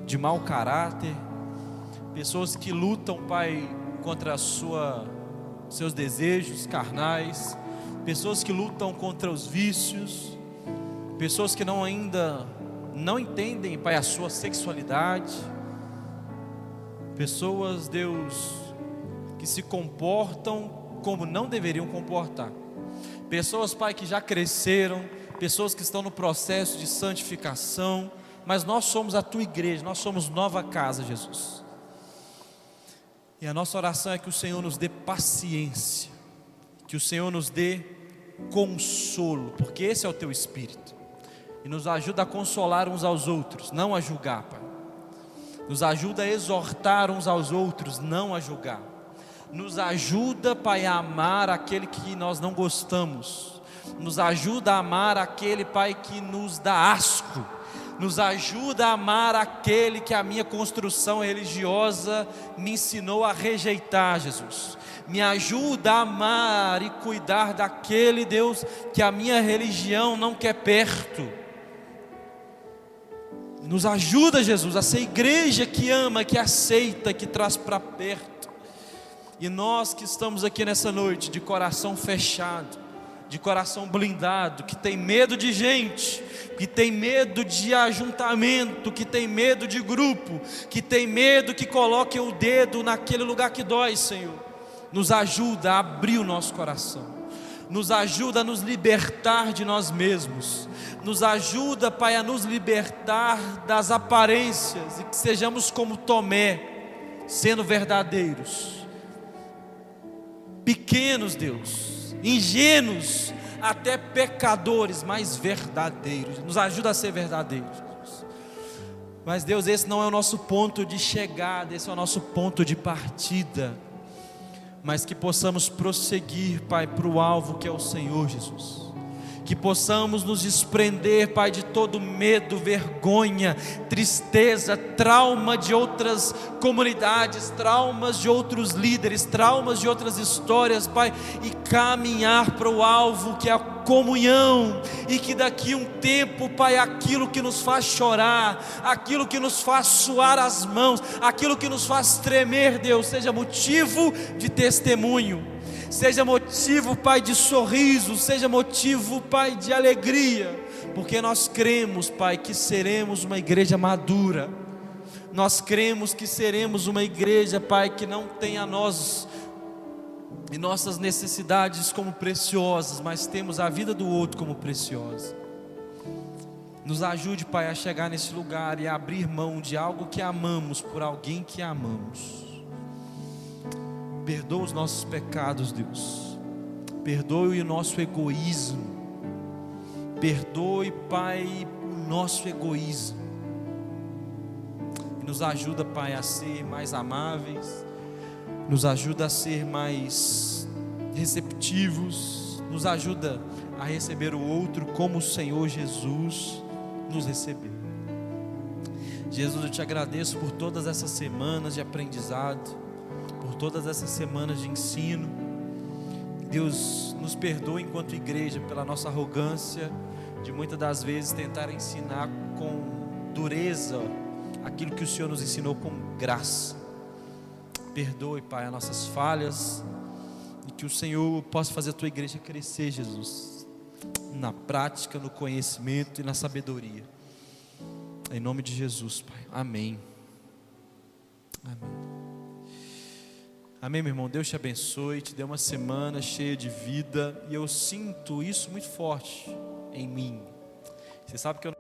de mau caráter, pessoas que lutam, Pai, contra seus desejos carnais, pessoas que lutam contra os vícios, pessoas que ainda não entendem, Pai, a sua sexualidade, pessoas, Deus, que se comportam como não deveriam comportar, pessoas, Pai, que já cresceram, pessoas que estão no processo de santificação, mas nós somos a Tua igreja, nós somos nova casa, Jesus. E a nossa oração é que o Senhor nos dê paciência, que o Senhor nos dê consolo, porque esse é o Teu Espírito, e nos ajuda a consolar uns aos outros, não a julgar, Pai. Nos ajuda a exortar uns aos outros, não a julgar. Nos ajuda, Pai, a amar aquele que nós não gostamos. Nos ajuda a amar aquele, Pai, que nos dá asco. Nos ajuda a amar aquele que a minha construção religiosa me ensinou a rejeitar, Jesus. Me ajuda a amar e cuidar daquele, Deus, que a minha religião não quer perto. Nos ajuda, Jesus, a ser igreja que ama, que aceita, que traz para perto. E nós que estamos aqui nessa noite de coração fechado, de coração blindado, que tem medo de gente, que tem medo de ajuntamento, que tem medo de grupo, que tem medo que coloque o dedo naquele lugar que dói, Senhor, nos ajuda a abrir o nosso coração, nos ajuda a nos libertar de nós mesmos, nos ajuda, Pai, a nos libertar das aparências, e que sejamos como Tomé, sendo verdadeiros, pequenos, Deus, ingênuos, até pecadores, mas verdadeiros. Nos ajuda a ser verdadeiros, Deus. Mas Deus, esse não é o nosso ponto de chegada, esse é o nosso ponto de partida, mas que possamos prosseguir, Pai, para o alvo que é o Senhor Jesus. Que possamos nos desprender, Pai, de todo medo, vergonha, tristeza, trauma de outras comunidades, traumas de outros líderes, traumas de outras histórias, Pai, e caminhar para o alvo que é a comunhão, e que daqui um tempo, Pai, aquilo que nos faz chorar, aquilo que nos faz suar as mãos, aquilo que nos faz tremer, Deus, seja motivo de testemunho, seja motivo, Pai, de sorriso, seja motivo, Pai, de alegria, porque nós cremos, Pai, que seremos uma igreja madura, nós cremos que seremos uma igreja, Pai, que não tem a nós e nossas necessidades como preciosas, mas temos a vida do outro como preciosa. Nos ajude, Pai, a chegar nesse lugar e a abrir mão de algo que amamos por alguém que amamos. Perdoa os nossos pecados, Deus. Perdoe o nosso egoísmo. Perdoe, Pai, o nosso egoísmo. E nos ajuda, Pai, a ser mais amáveis. Nos ajuda a ser mais receptivos. Nos ajuda a receber o outro como o Senhor Jesus nos recebeu. Jesus, eu te agradeço por todas essas semanas de aprendizado, por todas essas semanas de ensino. Deus, nos perdoe enquanto igreja pela nossa arrogância de muitas das vezes tentar ensinar com dureza aquilo que o Senhor nos ensinou com graça. Perdoe, Pai, as nossas falhas, e que o Senhor possa fazer a tua igreja crescer, Jesus, na prática, no conhecimento e na sabedoria, em nome de Jesus, Pai, amém. Amém. Amém, meu irmão. Deus te abençoe, te dê uma semana cheia de vida, e eu sinto isso muito forte em mim. Você sabe que eu